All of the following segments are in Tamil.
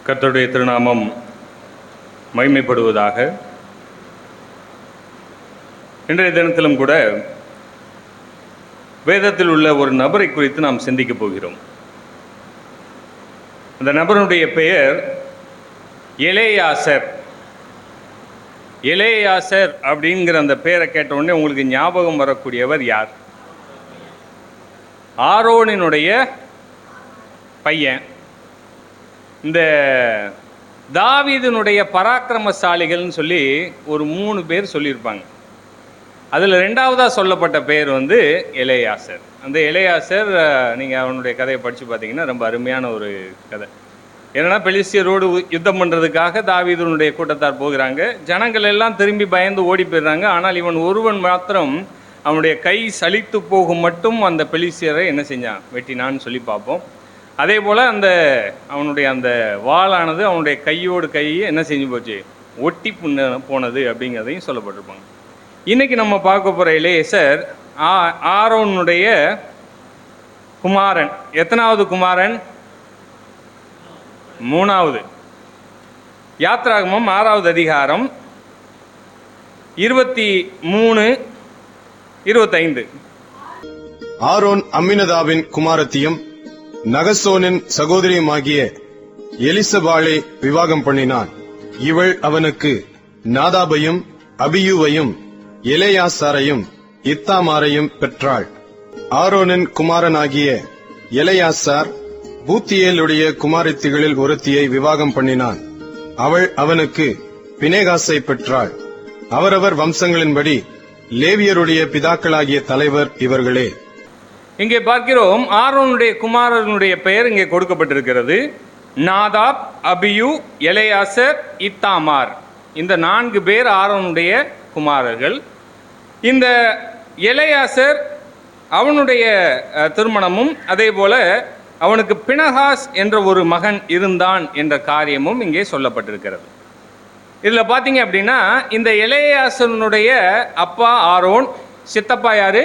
கர்த்தருடைய திருநாமம் மகிமைப்படுவதாக. இன்றைய தினத்திலும் கூட வேதத்தில் உள்ள ஒரு நபரை குறித்து நாம் சிந்திக்கப் போகிறோம். அந்த நபருடைய பெயர் எலேயாசர். எலேயாசர் அப்படிங்கிற அந்த பெயரை கேட்ட உடனே உங்களுக்கு ஞாபகம் வரக்கூடியவர் யார்? ஆரோனினுடைய பையன். இந்த தாவீதினுடைய பராக்கிரமசாலிகள்னு சொல்லி ஒரு 3 பேர் சொல்லியிருப்பாங்க. அதில் 2வதாக சொல்லப்பட்ட பெயர் எலேயாசர். அந்த எலேயாசர் நீங்கள் அவனுடைய கதையை படித்து பார்த்தீங்கன்னா ரொம்ப அருமையான ஒரு கதை. ஏன்னா பெலிஸ்தியரோடு யுத்தம் பண்ணுறதுக்காக தாவீதினுடைய கூட்டத்தார் போகிறாங்க. ஜனங்கள் எல்லாம் திரும்பி பயந்து ஓடி போயிடுறாங்க. ஆனால் இவன் ஒருவன் மாத்திரம் அவனுடைய கை சலித்து போகும் மட்டும் அந்த பெலிஸ்தியரை என்ன செஞ்சான்? வெட்டினான்னு சொல்லி பார்ப்போம். அதே போல் அவனுடைய அந்த வாளானது அவனுடைய கையோடு கையை என்ன செஞ்சு போச்சு? ஒட்டி போனது அப்படிங்கிறதையும் சொல்லப்பட்டிருப்பாங்க. இன்றைக்கி நம்ம பார்க்க போகிற எலேயாசர் ஆரோனுடைய குமாரன். எத்தனாவது குமாரன்? 3வது. யாத்ராகமம் 6வது அதிகாரம் 23-25. ஆரோன் அம்மினதாவின் குமாரத்தியும் நகசோனின் சகோதரியுமாகிய எலிசபாளை விவாகம் பண்ணினான். இவள் அவனுக்கு நாதாபையும் அபியூவையும் எலேயாசாரையும் இத்தாமாரையும் பெற்றாள். ஆரோனின் குமாரனாகிய எலேயாசார் பூத்தியேலுடைய குமாரத்திகளில் ஒருத்தியை விவாகம் பண்ணினான். அவள் அவனுக்கு பினேகாசை பெற்றாள். அவரவர் வம்சங்களின்படி லேவியருடைய பிதாக்களாகிய தலைவர் இவர்களே. இங்கே பார்க்கிறோம், ஆரோனுடைய குமாரனுடைய பெயர் இங்கே கொடுக்கப்பட்டிருக்கிறது. Nadab, Abihu, Eleazar, Ithamar. இந்த 4 பேர் ஆரோனுடைய குமாரர்கள். இந்த எலேயாசர் அவனுடைய திருமணமும் அதே போல அவனுக்கு பினகாஸ் என்ற ஒரு மகன் இருந்தான் என்ற காரியமும் இங்கே சொல்லப்பட்டிருக்கிறது. இதில் பார்த்தீங்க அப்படின்னா இந்த எலேயாசனுடைய அப்பா ஆரோன், சித்தப்பா யாரு?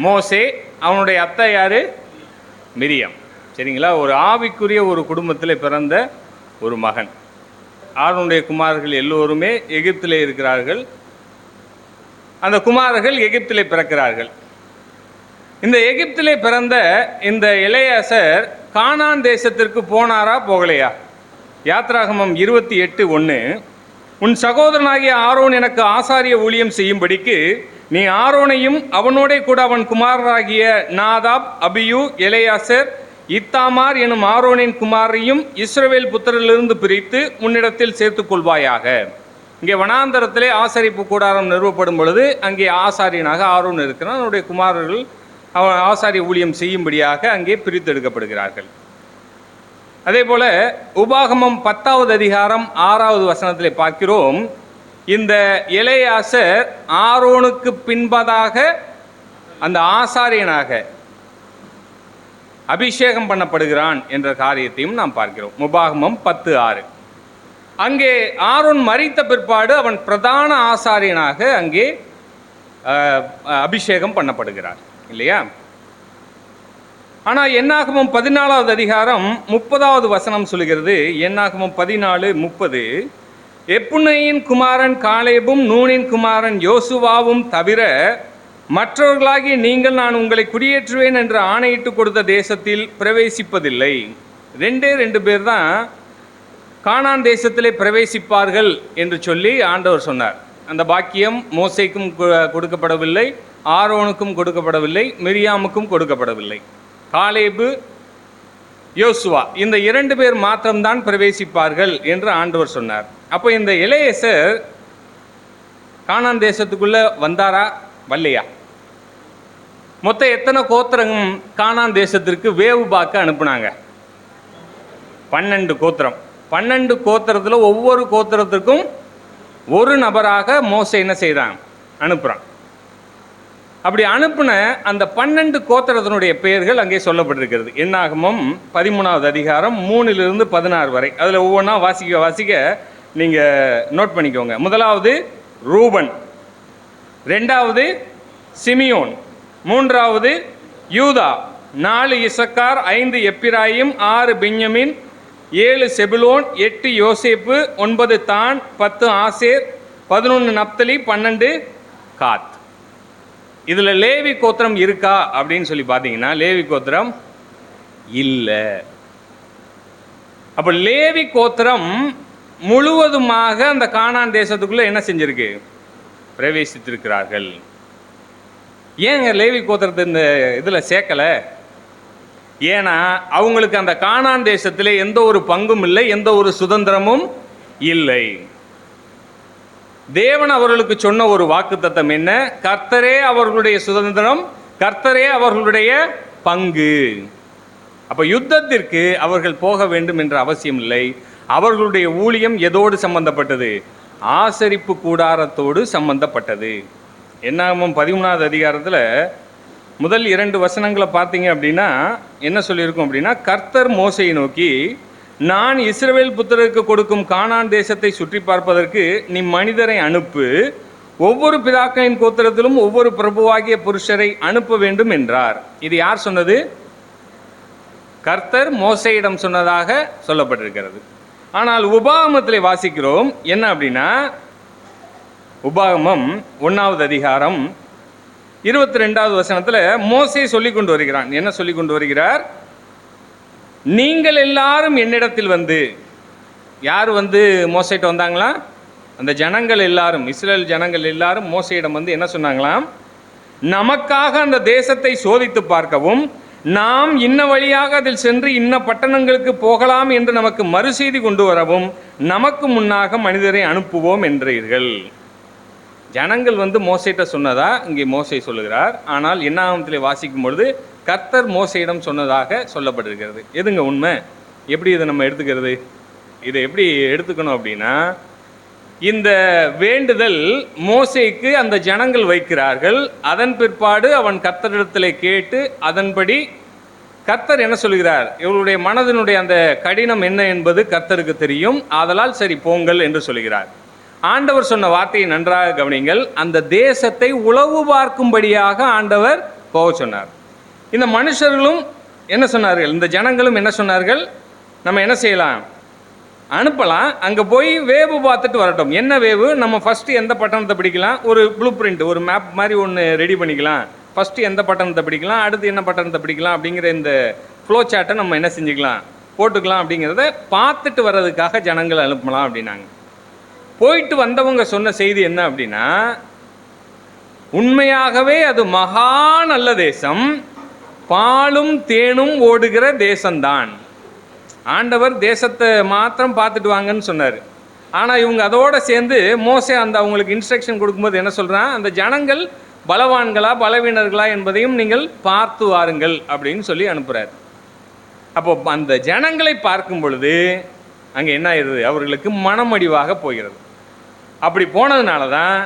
மோசே. அவனுடைய அத்தை யாரு? மிரியம். சரிங்களா? ஒரு ஆவிக்குரிய ஒரு குடும்பத்தில் பிறந்த ஒரு மகன். ஆரோனுடைய குமாரர்கள் எல்லோருமே எகிப்திலே இருக்கிறார்கள். அந்த குமாரர்கள் எகிப்திலே பிறக்கிறார்கள். இந்த எகிப்திலே பிறந்த இந்த எலேயாசர் கானான் தேசத்திற்கு போனாரா போகலையா? யாத்ராகமம் 28:1, உன் சகோதரனாகிய ஆரோன் எனக்கு ஆசாரிய ஊழியம் செய்யும்படிக்கு நீ ஆரோனையும் அவனோட கூட அவன் குமாரராகிய நாதாப், அபியூ, எலேயாசர், இத்தாமார் எனும் ஆரோனின் குமாரையும் இஸ்ரவேல் புத்திரரிலிருந்து பிரித்து உன்னிடத்தில் சேர்த்துக் கொள்வாயாக. இங்கே வனாந்தரத்திலே ஆசாரிப்பு கூடாரம் நிறுவப்படும் பொழுது அங்கே ஆசாரியனாக ஆரோன் இருக்கிறான். அவனுடைய குமாரர்கள் அவன் ஆசாரிய ஊழியம் செய்யும்படியாக அங்கே பிரித்தெடுக்கப்படுகிறார்கள். அதே போல உபாகமம் 10வது அதிகாரம் 6வது வசனத்திலே பார்க்கிறோம், இந்த எலேயாசர் ஆரோனுக்கு பின்பதாக அந்த ஆசாரியனாக அபிஷேகம் பண்ணப்படுகிறான் என்ற காரியத்தையும் நாம் பார்க்கிறோம். உபாகமம் 10:6. அங்கே ஆரோன் மரித்த பிற்பாடு அவன் பிரதான ஆசாரியனாக அங்கே அபிஷேகம் பண்ணப்படுகிறார் இல்லையா? ஆனால் என்னாகமம் 14வது அதிகாரம் 30வது வசனம் சொல்கிறது. என்னாகமம் 14:30, எப்புன்னையின் குமாரன் காலேபும் நூனின் குமாரன் யோசுவாவும் தவிர மற்றவர்களாகிய நீங்கள் நான் உங்களை குடியேற்றுவேன் என்று ஆணையிட்டு கொடுத்த தேசத்தில் பிரவேசிப்பதில்லை. 2 பேர் தான் கானான் தேசத்திலே பிரவேசிப்பார்கள் என்று சொல்லி ஆண்டவர் சொன்னார். அந்த பாக்கியம் மோசேக்கும் கொடுக்கப்படவில்லை, ஆரோனுக்கும் கொடுக்கப்படவில்லை, மிரியாமுக்கும் கொடுக்கப்படவில்லை. காலேபு, யோசுவா இந்த 2 பேர் மாத்திரம்தான் பிரவேசிப்பார்கள் என்று ஆண்டவர் சொன்னார். அப்போ இந்த எலேயாசர் கானான் தேசத்துக்குள்ள வந்தாரா வரலையா? மொத்தம் எத்தனை கோத்திரம் கானான் தேசத்திற்கு வேவு பார்க்க அனுப்புனாங்க? 12 கோத்திரம். 12 கோத்திரத்தில் ஒவ்வொரு கோத்திரத்திற்கும் ஒரு நபராக மோசே என்ன செய்கிறான்? அனுப்புகிறான். அப்படி அனுப்பின அந்த 12 கோத்திரத்தினுடைய பெயர்கள் அங்கே சொல்லப்பட்டிருக்கிறது. என்னாகமம் 13வது அதிகாரம் 3-16 வரை. அதில் ஒவ்வொன்றா வாசிக்க நீங்கள் நோட் பண்ணிக்கோங்க. முதலாவது ரூபன், 2வது சிமியோன், 3வது யூதா, 4 இசக்கார், 5 எப்பிராயிம், 6 பென்யமின், 7 செபுலோன், 8 யோசேப்பு, 9 தான், 10 ஆசேர், 11 நப்தலி, 12 காத். இதுல லேவி கோத்திரம் இருக்கா அப்படின்னு சொல்லி பார்த்தீங்கன்னா லேவி கோத்திரம் இல்லை. அப்ப லேவி கோத்திரம் முழுவதுமாக அந்த கானான் தேசத்துக்குள்ள என்ன செஞ்சிருக்கு? பிரவேசித்திருக்கிறார்கள். ஏங்க லேவி கோத்திரத்தை இந்த இதுல சேர்க்கல? ஏன்னா அவங்களுக்கு அந்த கானான் தேசத்திலே எந்த ஒரு பங்கும் இல்லை, எந்த ஒரு சுதந்திரமும் இல்லை. தேவன் அவர்களுக்கு சொன்ன ஒரு வாக்குத்தத்தம் என்ன? கர்த்தரே அவர்களுடைய சுதந்திரம், கர்த்தரே அவர்களுடைய பங்கு. அப்ப யுத்தத்திற்கு அவர்கள் போக வேண்டும் என்ற அவசியம் இல்லை. அவர்களுடைய ஊழியம் எதோடு சம்பந்தப்பட்டது? ஆசரிப்பு கூடாரத்தோடு சம்பந்தப்பட்டது. என்னாகமம் 13வது அதிகாரத்தில் முதல் 2 வசனங்களை பார்த்தீங்க அப்படின்னா என்ன சொல்லியிருக்கும் அப்படின்னா, கர்த்தர் மோசையை நோக்கி, நான் இஸ்ரவேல் புத்திரருக்கு கொடுக்கும் கானான் தேசத்தை சுற்றி பார்ப்பதற்கு நீ மனிதரை அனுப்பு, ஒவ்வொரு பிதாக்களின் கோத்திரத்திலும் ஒவ்வொரு பிரபுவாகிய புருஷரை அனுப்ப வேண்டும் என்றார். இது யார் சொன்னது? கர்த்தர் மோசையிடம் சொன்னதாக சொல்லப்பட்டிருக்கிறது. ஆனால் உபாகமத்தில் வாசிக்கிறோம் என்ன அப்படின்னா, உபாகமம் 1வது அதிகாரம் 22வது வசனத்தில் மோசே சொல்லி கொண்டு வருகிறான். என்ன சொல்லி கொண்டு வருகிறார்? நீங்கள் எல்லாரும் என்னிடத்தில் வந்து, யார் வந்து மோசையிட்ட வந்தாங்களா? அந்த ஜனங்கள் எல்லாரும், இஸ்ரேல் ஜனங்கள் எல்லாரும் மோசையிடம் வந்து என்ன சொன்னாங்களாம்? நமக்காக அந்த தேசத்தை சோதித்து பார்க்கவும், நாம் இன்ன வழியாக அதில் சென்று இன்ன பட்டணங்களுக்கு போகலாம் என்று நமக்கு மறுசெய்தி கொண்டு வரவும் நமக்கு முன்னாக மனிதரை அனுப்புவோம் என்றீர்கள். ஜனங்கள் வந்து மோசையிட்ட சொன்னதா இங்கே மோசை சொல்லுகிறார். ஆனால் என்னாகமத்திலே வாசிக்கும் பொழுது கர்த்தர் மோசையிடம் சொன்னதாக சொல்லப்பட்டிருக்கிறது. எதுங்க உண்மை? எப்படி இதை நம்ம எடுத்துக்கிறது? இதை எப்படி எடுத்துக்கணும் அப்படின்னா, இந்த வேண்டுதல் மோசேக்கு அந்த ஜனங்கள் வைக்கிறார்கள். அதன் பிற்பாடு அவன் கர்த்தரிடத்தில் கேட்டு அதன்படி கர்த்தர் என்ன சொல்கிறார்? இவருடைய மனதினுடைய அந்த கடினம் என்ன என்பது கர்த்தருக்கு தெரியும். ஆதலால் சரி போங்கள் என்று சொல்கிறார். ஆண்டவர் சொன்ன வார்த்தையை நன்றாக கவனிங்கள். அந்த தேசத்தை உளவு பார்க்கும்படியாக ஆண்டவர் போக சொன்னார். இந்த மனுஷர்களும் என்ன சொன்னார்கள்? இந்த ஜனங்களும் என்ன சொன்னார்கள்? நம்ம என்ன செய்யலாம்? அனுப்பலாம். அங்கே போய் வேவு பார்த்துட்டு வரட்டும். என்ன வேவு? நம்ம ஃபஸ்ட்டு எந்த பட்டணத்தை பிடிக்கலாம், ஒரு ப்ளூ பிரிண்ட், ஒரு மேப் மாதிரி ஒன்று ரெடி பண்ணிக்கலாம். ஃபஸ்ட்டு எந்த பட்டணத்தை பிடிக்கலாம், அடுத்து என்ன பட்டணத்தை பிடிக்கலாம் அப்படிங்கிற இந்த ஃப்ளோ சார்ட்டை நம்ம என்ன செஞ்சுக்கலாம், போட்டுக்கலாம். அப்படிங்கிறத பார்த்துட்டு வர்றதுக்காக ஜனங்களை அனுப்பலாம் அப்படின்னாங்க. போயிட்டு வந்தவங்க சொன்ன செய்தி என்ன அப்படின்னா, உண்மையாகவே அது மகா நல்ல தேசம், பாலும் தேனும் ஓடுகிற தேசம்தான். ஆண்டவர் தேசத்தை மாத்திரம் பார்த்துட்டு வாங்கன்னு சொன்னார். ஆனால் இவங்க அதோடு சேர்ந்து மோசே அந்த அவங்களுக்கு இன்ஸ்ட்ரக்ஷன் கொடுக்கும்போது என்ன சொல்கிறான்? அந்த ஜனங்கள் பலவான்களா பலவீனர்களா என்பதையும் நீங்கள் பார்த்து வாருங்கள் அப்படின்னு சொல்லி அனுப்புகிறார். அப்போ அந்த ஜனங்களை பார்க்கும் பொழுது அங்கே என்ன ஆயிடுது? அவர்களுக்கு மனமடிவாக போகிறது. அப்படி போனதுனால தான்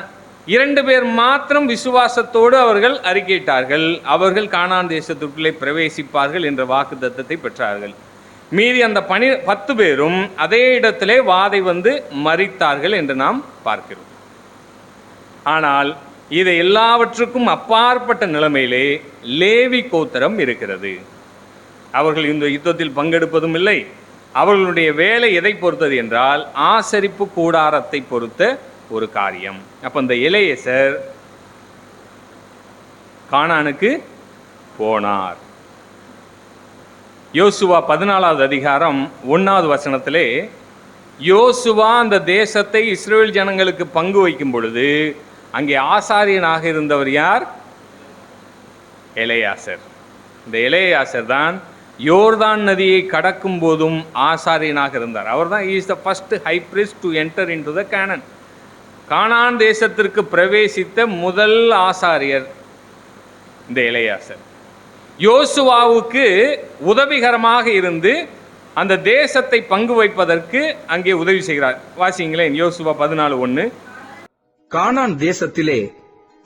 2 பேர் மாத்திரம் விசுவாசத்தோடு அவர்கள் அறிக்கையிட்டார்கள். அவர்கள் கானான் தேசத்திற்குள்ளே பிரவேசிப்பார்கள் என்ற வாக்குத்தத்தத்தை பெற்றார்கள். மீதி அந்த 10 பேரும் அதே இடத்திலே வாதை வந்து மரித்தார்கள் என்று நாம் பார்க்கிறோம். ஆனால் இதை எல்லாவற்றுக்கும் அப்பாற்பட்ட நிலைமையிலே லேவி கோத்திரம் இருக்கிறது. அவர்கள் இந்த யுத்தத்தில் பங்கெடுப்பதும் இல்லை. அவர்களுடைய வேலை எதை பொறுத்தது என்றால் ஆசரிப்பு கூடாரத்தை பொறுத்த ஒரு காரியம். அப்போ இந்த எலெயாசார் கானானுக்கு போனார். யோசுவா 14வது அதிகாரம் 1வது வசனத்திலே யோசுவா அந்த தேசத்தை இஸ்ரவேல் ஜனங்களுக்கு பங்கு வைக்கும் பொழுது அங்கே ஆசாரியனாக இருந்தவர் யார்? எலெயாசார். இந்த எலெயாசார் தான் யோர்தான் நதியை கடக்கும் போதும் ஆசாரியனாக இருந்தார். அவர் தான் is the first high priest to enter into the Canaan. Canaan தேசத்திற்கு பிரவேசித்த முதல் ஆசாரியர் இந்த எலெயாசார். யோசுவாவுக்கு உதவிகரமாக இருந்து அந்த தேசத்தை பங்கு வைப்பதற்கு அங்கே உதவி செய்கிறார். வாசிங்களேன், யோசுவா 14:1. கானான் தேசத்திலே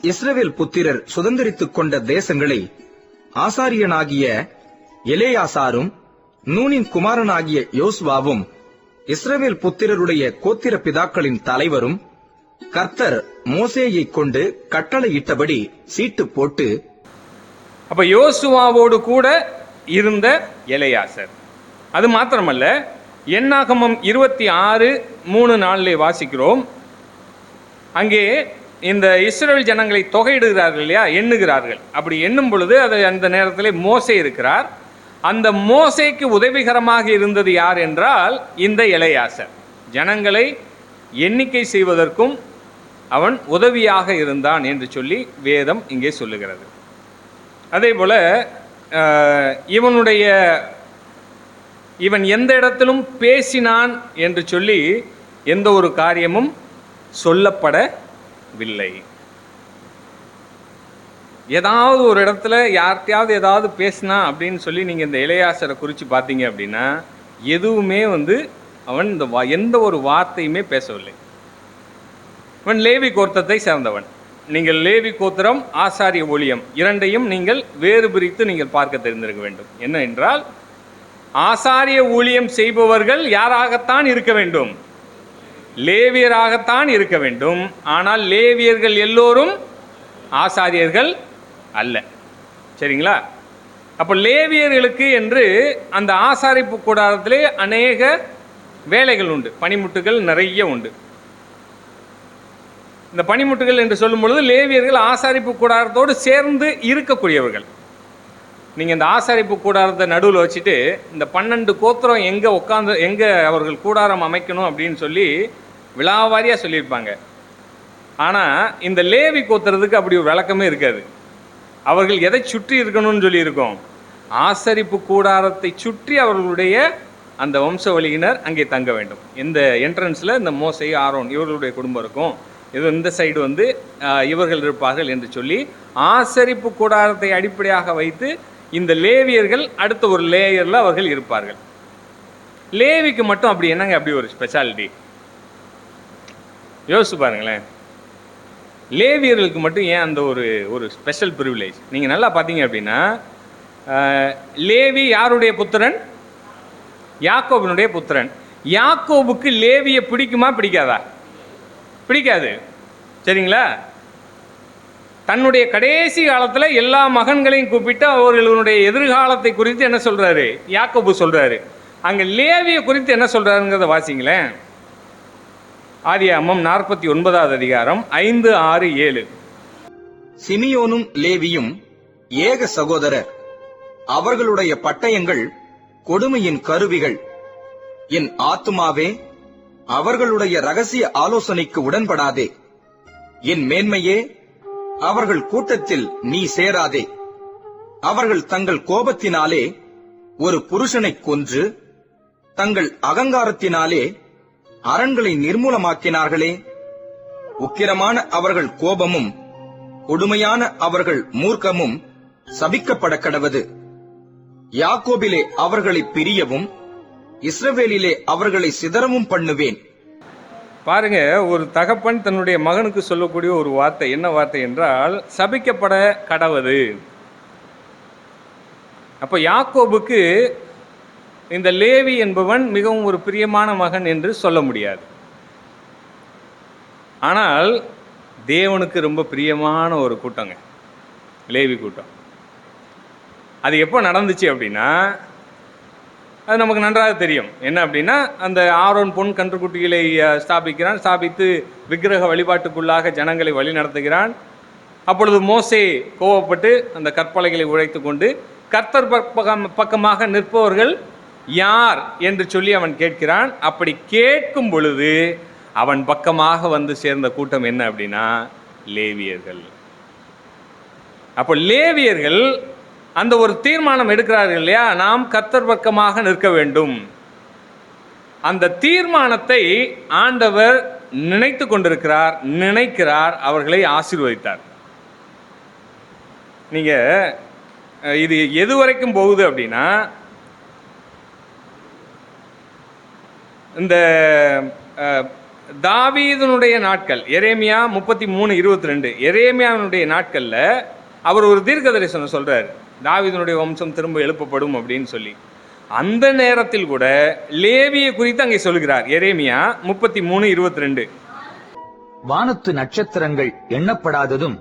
இஸ்ரவேல் புத்திரர் சுதந்தரித்துக் கொண்ட தேசங்களை ஆசாரியனாகிய எலெயாசாரும் நூனின் குமாரனாகிய யோசுவாவும் இஸ்ரவேல் புத்திரருடைய கோத்திர பிதாக்களின் தலைவரும் கர்த்தர் மோசேயை கொண்டு கட்டளையிட்டபடி சீட்டு போட்டு, அப்ப யோசுவாவோடு கூட இருந்த எலெயாசார். அது மாத்திரமல்ல, என்னாகமம் 26:3-4 வாசிக்கிறோம். அங்கே இந்த இஸ்ரவேல் ஜனங்களை தொகையிடுகிறார்கள் இல்லையா, எண்ணுகிறார்கள். அப்படி எண்ணும் பொழுது அது அந்த நேரத்தில் மோசே இருக்கிறார். அந்த மோசேக்கு உதவிகரமாக இருந்தது யார் என்றால் இந்த எலெயாசார். ஜனங்களை எண்ணிக்கை செய்வதற்கும் அவன் உதவியாக இருந்தான் என்று சொல்லி வேதம் இங்கே சொல்லுகிறது. அதே போல இவன் எந்த இடத்திலும் பேசினான் என்று சொல்லி எந்த ஒரு காரியமும் சொல்லப்படவில்லை. ஏதாவது ஒரு இடத்துல யார்கிட்டையாவது ஏதாவது பேசினா அப்படின்னு சொல்லி நீங்கள் இந்த எலெயாசாரை குறித்து பார்த்தீங்க அப்படின்னா எதுவுமே அவன் எந்த ஒரு வார்த்தையுமே பேசவில்லை. அவன் லேவி கோத்திரத்தை சேர்ந்தவன். நீங்கள் லேவி கோத்திரம், ஆசாரிய ஊழியம் இரண்டையும் நீங்கள் வேறு பிரித்து நீங்கள் பார்க்க தெரிந்திருக்க வேண்டும். என்ன என்றால், ஆசாரிய ஊழியம் செய்பவர்கள் யாராகத்தான் இருக்க வேண்டும்? லேவியராகத்தான் இருக்க வேண்டும். ஆனால் லேவியர்கள் எல்லோரும் ஆசாரியர்கள் அல்ல. சரிங்களா? அப்போ லேவியர்களுக்கு என்று அந்த ஆசாரிப்பு கூடாரத்திலே அநேக வேலைகள் உண்டு, பணிமுட்டுகள் நிறைய உண்டு. இந்த பணிமுட்டுகள் என்று சொல்லும் பொழுது லேவியர்கள் ஆசாரிப்பு கூடாரத்தோடு சேர்ந்து இருக்கக்கூடியவர்கள். நீங்கள் இந்த ஆசாரிப்பு கூடாரத்தை நடுவில் வச்சுட்டு இந்த 12 கோத்திரம் எங்கே அவர்கள் கூடாரம் அமைக்கணும் அப்படின்னு சொல்லி விழாவாரியாக சொல்லியிருப்பாங்க. ஆனால் இந்த லேவி கோத்திரத்துக்கு அப்படி ஒரு விளக்கமே இருக்காது. அவர்கள் எதை சுற்றி இருக்கணும்னு சொல்லியிருக்கோம்? ஆசரிப்பு கூடாரத்தை சுற்றி அவர்களுடைய அந்த வம்சவழியினர் அங்கே தங்க வேண்டும். இந்த என்ட்ரன்ஸில் இந்த மோசே, ஆரோன் இவர்களுடைய குடும்பம் இருக்கும், இது இந்த சைடு இவர்கள் இருப்பார்கள் என்று சொல்லி ஆசரிப்பு கூடாரத்தை அடிப்படையாக வைத்து இந்த லேவியர்கள் அடுத்த ஒரு லேயரில் அவர்கள் இருப்பார்கள். லேவிக்கு மட்டும் அப்படி என்னங்க அப்படி ஒரு ஸ்பெஷாலிட்டி? யோசிச்சு பாருங்களேன். லேவியர்களுக்கு மட்டும் ஏன் அந்த ஒரு ஸ்பெஷல் ப்ரிவிலேஜ்? நீங்கள் நல்லா பார்த்தீங்க அப்படின்னா, லேவி யாருடைய புத்திரன்? யாக்கோபினுடைய புத்திரன். யாக்கோபுக்கு லேவியை பிடிக்குமா பிடிக்காதா? பிடிக்காது. சரிங்களா? தன்னுடைய கடைசி காலத்தில் எல்லா மகன்களையும் கூப்பிட்டு அவர்களுடைய எதிர்காலத்தை குறித்து என்ன சொல்றாரு? யாக்கோபு சொல்றாரு. அங்கே லேவியை குறித்து என்ன சொல்றாருங்கிறத வாசிங்களேன். ஆதியாகமம் 49வது அதிகாரம் 5, 6, 7. சிமியோனும் லேவியும் ஏக சகோதரர். அவர்களுடைய பட்டயங்கள் கொடுமையின் கருவிகள். என் ஆத்துமாவே, அவர்களுடைய ரகசிய ஆலோசனைக்கு உடன்படாதே. என் மேன்மையே, அவர்கள் கூட்டத்தில் நீ சேராதே. அவர்கள் தங்கள் கோபத்தினாலே ஒரு புருஷனை கொன்று தங்கள் அகங்காரத்தினாலே அரண்களை நிர்மூலமாக்கினார்களே. உக்கிரமான அவர்கள் கோபமும் கொடுமையான அவர்கள் மூர்க்கமும் சபிக்கப்பட கடவது. யாக்கோபிலே அவர்களை பிரியவும் இஸ்ரவேலிலே அவர்களை சிதறவும் பண்ணுவேன். பாருங்க, ஒரு தகப்பன் தன்னுடைய மகனுக்கு சொல்லக்கூடிய ஒரு வார்த்தை. என்ன வார்த்தை என்றால், சபிக்கப்பட கடவது. அப்போ யாக்கோபுக்கு இந்த லேவி என்பவன் மிகவும் ஒரு பிரியமான மகன் என்று சொல்ல முடியாது. ஆனால் தேவனுக்கு ரொம்ப பிரியமான ஒரு கூட்டங்க லேவி கூட்டம். அது எப்போ நடந்துச்சு அப்படின்னா, அது நமக்கு நன்றாக தெரியும். என்ன அப்படின்னா, அந்த ஆரோன் பொன் கன்றுக்குட்டிகளை ஸ்தாபித்து விக்கிரக வழிபாட்டுக்குள்ளாக ஜனங்களை வழி நடத்துகிறான். அப்பொழுது மோசே கோவப்பட்டு அந்த கற்பலைகளை உழைத்து கொண்டு கர்த்தர் பக்கமாக நிற்பவர்கள் யார் என்று சொல்லி அவன் கேட்கிறான். அப்படி கேட்கும் பொழுது அவன் பக்கமாக வந்து சேர்ந்த கூட்டம் என்ன அப்படின்னா, லேவியர்கள். அப்போ லேவியர்கள் அந்த ஒரு தீர்மானம் எடுக்கிறார்கள் இல்லையா, நாம் கர்த்தர் பக்கமாக நிற்க வேண்டும். அந்த தீர்மானத்தை ஆண்டவர் நினைத்து கொண்டிருக்கிறார், அவர்களை ஆசீர்வதித்தார். நீங்க இது எது வரைக்கும் போகுது அப்படின்னா, இந்த தாவீதுனுடைய நாட்கள், எரேமியா 33:22, எரேமியாவினுடைய நாட்களில் அவர் ஒரு தீர்க்கதரிசனம் சொல்றார், தாவீதுனுடைய வம்சம் திரும்ப எழுப்பப்படும் அப்படின்னு சொல்லி. அந்த நேரத்தில் கூட லேவியை குறித்து அங்கே சொல்கிறார். எரேமியா 33:22. வானத்து நட்சத்திரங்கள் எண்ணப்படாததும்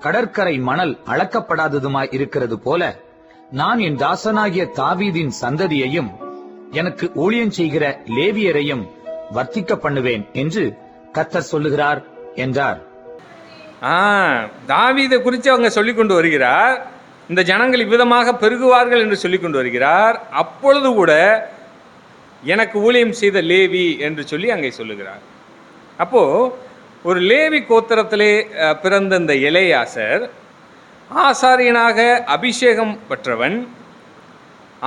கடற்கரை மணல் அளக்கப்படாததுமாய் இருக்கிறது போல, நான் என் தாசனாகிய தாவீதின் சந்ததியையும் எனக்கு ஊழியம் செய்கிற லேவியரையும் வர்த்திக்க பண்ணுவேன் என்று கர்த்தர் சொல்லுகிறார் என்றார். தாவீதை குறித்து அவங்க சொல்லிக் கொண்டு வருகிறார். இந்த ஜனங்கள் இவ்விதமாக பெருகுவார்கள் என்று சொல்லிக் கொண்டு வருகிறார். அப்பொழுது கூட எனக்கு ஊழியம் செய்த லேவி என்று சொல்லி அங்கே சொல்லுகிறார். அப்போ ஒரு லேவி கோத்திரத்திலே பிறந்த இந்த எலெயாசர் ஆசாரியனாக அபிஷேகம் பெற்றவன்,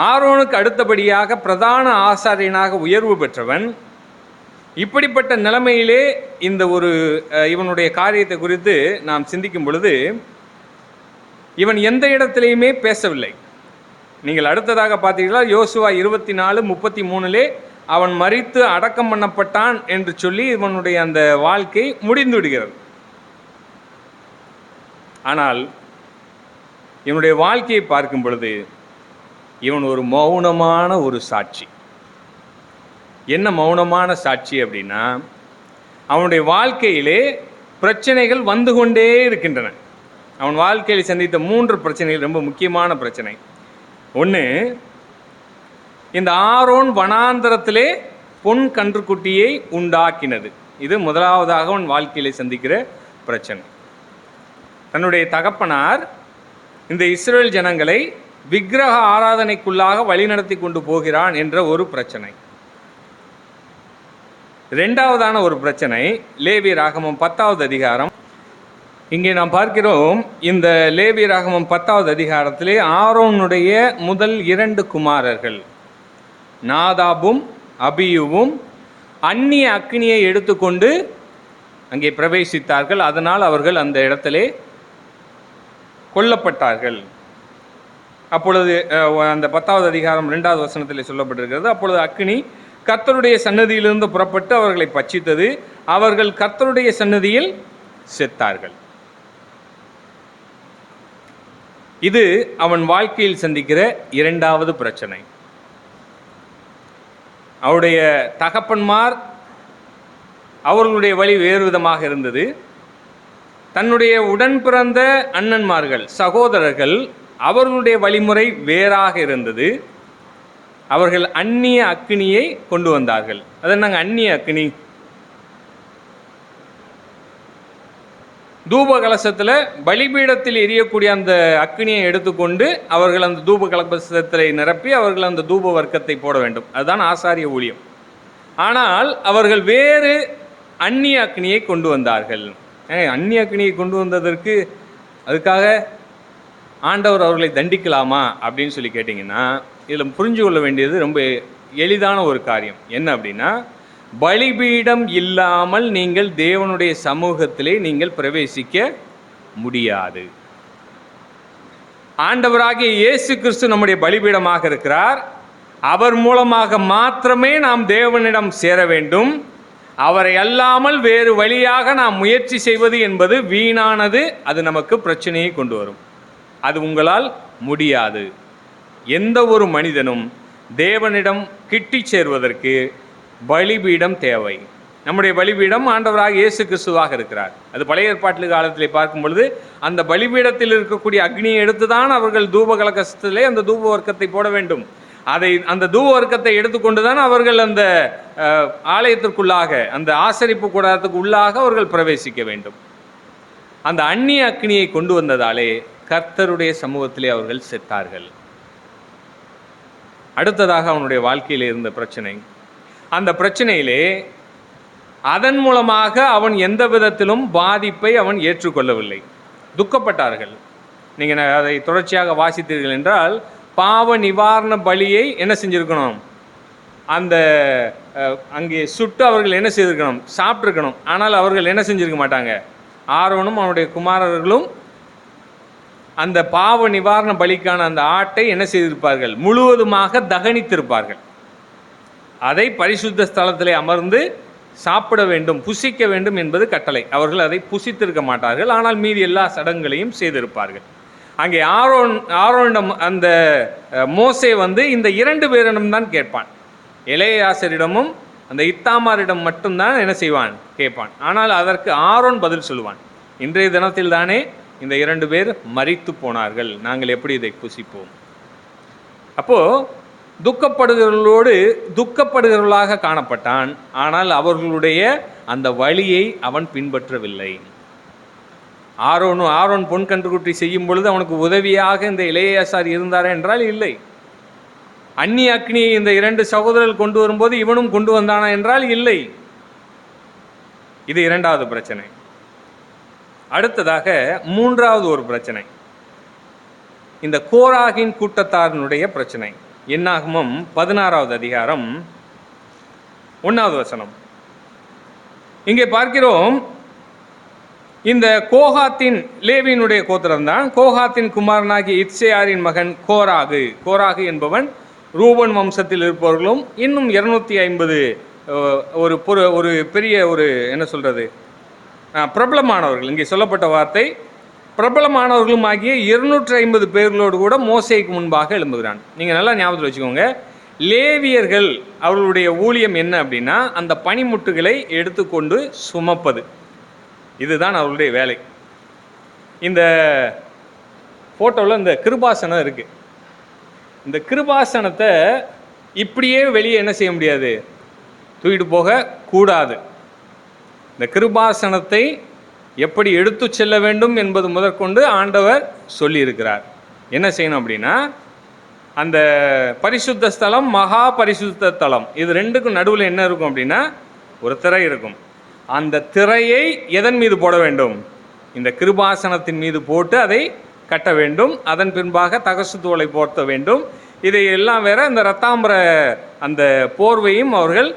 ஆரோனுக்கு அடுத்தபடியாக பிரதான ஆசாரியனாக உயர்வு பெற்றவன். இப்படிப்பட்ட நிலைமையிலே இந்த ஒரு இவனுடைய காரியத்தை குறித்து நாம் சிந்திக்கும் பொழுது இவன் எந்த இடத்திலையுமே பேசவில்லை. நீங்கள் அடுத்ததாக பார்த்தீங்களா, யோசுவா 24:33 அவன் மரித்து அடக்கம் பண்ணப்பட்டான் என்று சொல்லி இவனுடைய அந்த வாழ்க்கை முடிந்து விடுகிறது. ஆனால் இவனுடைய வாழ்க்கையை பார்க்கும் பொழுது இவன் ஒரு மௌனமான ஒரு சாட்சி. என்ன மௌனமான சாட்சி அப்படின்னா, அவனுடைய வாழ்க்கையிலே பிரச்சனைகள் வந்து கொண்டே இருக்கின்றன. அவன் வாழ்க்கையில் சந்தித்த 3 பிரச்சனைகள் ரொம்ப முக்கியமான பிரச்சனை. ஒன்று, இந்த ஆரோன் வனாந்தரத்திலே பொன் கன்றுக்குட்டியை உண்டாக்கினது. இது முதலாவதாக அவன் வாழ்க்கையிலே சந்திக்கிற பிரச்சனை. தன்னுடைய தகப்பனார் இந்த இஸ்ரேல் ஜனங்களை விக்கிரக ஆராதனைக்குள்ளாக வழிநடத்தி கொண்டு போகிறான் என்ற ஒரு பிரச்சனை. இரண்டாவதான ஒரு பிரச்சனை லேவியராகமம் 10வது அதிகாரம். இங்கே நாம் பார்க்கிறோம், இந்த லேவியராகமம் 10வது அதிகாரத்திலே ஆரோனுடைய முதல் 2 குமாரர்கள் நாதாபும் அபியுவும் அந்நிய அக்கினியை எடுத்துக்கொண்டு அங்கே பிரவேசித்தார்கள். அதனால் அவர்கள் அந்த இடத்திலே கொல்லப்பட்டார்கள். அப்பொழுது அந்த 10வது அதிகாரம் 2வது வசனத்தில் சொல்லப்பட்டிருக்கிறது, அப்பொழுது அக்கினி கர்த்தருடைய சன்னதியிலிருந்து புறப்பட்டு அவர்களை பட்சித்தது, அவர்கள் கர்த்தருடைய சன்னதியில் செத்தார்கள். இது அவன் வாழ்க்கையில் சந்திக்கிற 2வது பிரச்சனை. அவருடைய தகப்பன்மார் அவர்களுடைய வழி வேறு விதமாக இருந்தது. தன்னுடைய உடன் பிறந்த அண்ணன்மார்கள் சகோதரர்கள் அவர்களுடைய வழிமுறை வேறாக இருந்தது. அவர்கள் அந்நிய அக்கினியை கொண்டு வந்தார்கள். அதை நாங்கள் அந்நிய அக்கினி, தூப கலசத்தில் பலிபீடத்தில் எரியக்கூடிய அந்த அக்கினியை எடுத்துக்கொண்டு அவர்கள் அந்த தூப கலசத்தை நிரப்பி அவர்கள் அந்த தூப வர்க்கத்தை போட வேண்டும். அதுதான் ஆசாரிய ஊழியம். ஆனால் அவர்கள் வேறு அந்நிய அக்கினியை கொண்டு வந்தார்கள். அந்நிய அக்கினியை கொண்டு வந்ததற்கு அதுக்காக ஆண்டவர் அவர்களை தண்டிக்கலாமா அப்படின்னு சொல்லி கேட்டிங்கன்னா, இதில் புரிஞ்சு கொள்ள வேண்டியது ரொம்ப எளிதான ஒரு காரியம். என்ன அப்படின்னா, பலிபீடம் இல்லாமல் நீங்கள் தேவனுடைய சமூகத்திலே நீங்கள் பிரவேசிக்க முடியாது. ஆண்டவராகிய இயேசு கிறிஸ்து நம்முடைய பலிபீடமாக இருக்கிறார். அவர் மூலமாக மாத்திரமே நாம் தேவனிடம் சேர வேண்டும். அவரை அல்லாமல் வேறு வழியாக நாம் முயற்சி செய்வது என்பது வீணானது. அது நமக்கு பிரச்சனையை கொண்டு வரும். அது உங்களால் முடியாது. எந்த ஒரு மனிதனும் தேவனிடம் கிட்டி சேர்வதற்கு பலிபீடம் தேவை. நம்முடைய பலிபீடம் ஆண்டவராக இயேசு கிறிஸ்துவாக இருக்கிறார். அது பழைய ஏற்பாட்டு காலத்திலே பார்க்கும் பொழுது அந்த பலிபீடத்தில் இருக்கக்கூடிய அக்னியை எடுத்துதான் அவர்கள் தூப கலசத்திலே அந்த தூப வர்க்கத்தை போட வேண்டும். அந்த தூப வர்க்கத்தை எடுத்துக்கொண்டு தான் அவர்கள் அந்த ஆலயத்திற்குள்ளாக, அந்த ஆசரிப்பு கூடாரத்துக்கு உள்ளாக அவர்கள் பிரவேசிக்க வேண்டும். அந்த அந்நிய அக்னியை கொண்டு வந்ததாலே கர்த்தருடைய சமூகத்திலே அவர்கள் செத்தார்கள். அடுத்ததாக அவனுடைய வாழ்க்கையில் இருந்த பிரச்சனை, அந்த பிரச்சனையிலே அதன் மூலமாக அவன் எந்த விதத்திலும் பாதிப்பை அவன் ஏற்றுக்கொள்ளவில்லை. துக்கப்பட்டார்கள். நீங்கள் அதை தொடர்ச்சியாக வாசித்தீர்கள் என்றால், பாவ நிவாரண பலியை என்ன செஞ்சுருக்கணும், அந்த அங்கே சுட்டு அவர்கள் என்ன செய்திருக்கணும், சாப்பிட்ருக்கணும். ஆனால் அவர்கள் என்ன செஞ்சுருக்க மாட்டாங்க. ஆரோனும் அவனுடைய குமாரர்களும் அந்த பாவ நிவாரண பலிக்கான அந்த ஆட்டை என்ன செய்திருப்பார்கள், முழுவதுமாக தகனித்திருப்பார்கள். அதை பரிசுத்த ஸ்தலத்திலே அமர்ந்து சாப்பிட வேண்டும், புசிக்க வேண்டும் என்பது கட்டளை. அவர்கள் அதை புசித்திருக்க மாட்டார்கள். ஆனால் மீதி எல்லா சடங்குகளையும் செய்திருப்பார்கள். அங்கே ஆரோனிடம் அந்த மோசே இந்த 2 பேரிடம் தான் கேட்பான். எலெயாசரிடமும் அந்த இத்தாமாரிடம் மட்டும்தான் என்ன செய்வான், கேட்பான். ஆனால் அதற்கு ஆரோன் பதில் சொல்லுவான். இன்றைய தினத்தில் தானே இந்த 2 பேர் மரித்து போனார்கள், நாங்கள் எப்படி இதை புசிப்போம்? அப்போது துக்கப்படுகிறவர்களோடு துக்கப்படுகிறவர்களாக காணப்பட்டான். ஆனால் அவர்களுடைய அந்த வழியை அவன் பின்பற்றவில்லை. ஆரோன் பொன் கன்றுக்குட்டி செய்யும் பொழுது அவனுக்கு உதவியாக இந்த எலெயாசார் இருந்தாரா என்றால் இல்லை. அந்நிய அக்னியை இந்த 2 சகோதரர்கள் கொண்டு வரும்போது இவனும் கொண்டு வந்தானா என்றால் இல்லை. இது இரண்டாவது பிரச்சனை. அடுத்ததாக மூன்றாவது ஒரு பிரச்சனை, இந்த கோராகின் கூட்டத்தாரினுடைய பிரச்சனை. என்னாகமம் 16வது அதிகாரம் 1வது வசனம். இங்கே பார்க்கிறோம், இந்த கோகாத்தின் லேவியினுடைய கோத்திரம் தான். கோகாத்தின் குமாரனாகிய இத்சேயாரின் மகன் கோராகு என்பவன் ரூபன் வம்சத்தில் இருப்பவர்களும் இன்னும் 250 ஒரு பெரிய என்ன சொல்றது, பிரபலமானவர்கள், இங்கே சொல்லப்பட்ட வார்த்தை பிரபலமானவர்களும் ஆகிய 250 பேர்களோடு கூட மோசேக்கு முன்பாக எழும்புகிறான். நீங்கள் நல்லா ஞாபகத்தில் வச்சுக்கோங்க, லேவியர்கள் அவர்களுடைய ஊழியம் என்ன அப்படின்னா அந்த பனிமுட்டுகளை எடுத்துக்கொண்டு சுமப்பது, இதுதான் அவர்களுடைய வேலை. இந்த ஃபோட்டோவில் இந்த கிருபாசனம் இருக்குது. இந்த கிருபாசனத்தை இப்படியே வெளியே என்ன செய்ய முடியாது, தூக்கிட்டு போக கூடாது. இந்த கிருபாசனத்தை எப்படி எடுத்து செல்ல வேண்டும் என்பது முதற்கொண்டு ஆண்டவர் சொல்லியிருக்கிறார். என்ன செய்யணும் அப்படின்னா, அந்த பரிசுத்த ஸ்தலம், மகா பரிசுத்த ஸ்தலம், இது ரெண்டுக்கும் நடுவில் என்ன இருக்கும் அப்படின்னா ஒரு திரை இருக்கும். அந்த திரையை எதன் மீது போட வேண்டும், இந்த கிருபாசனத்தின் மீது போட்டு அதை கட்ட வேண்டும். அதன் பின்பாக தகசு தோலை போர்த்த வேண்டும். இதை எல்லாம் வேற இந்த இரத்தாம்பர அந்த போர்வையும் அவர்கள்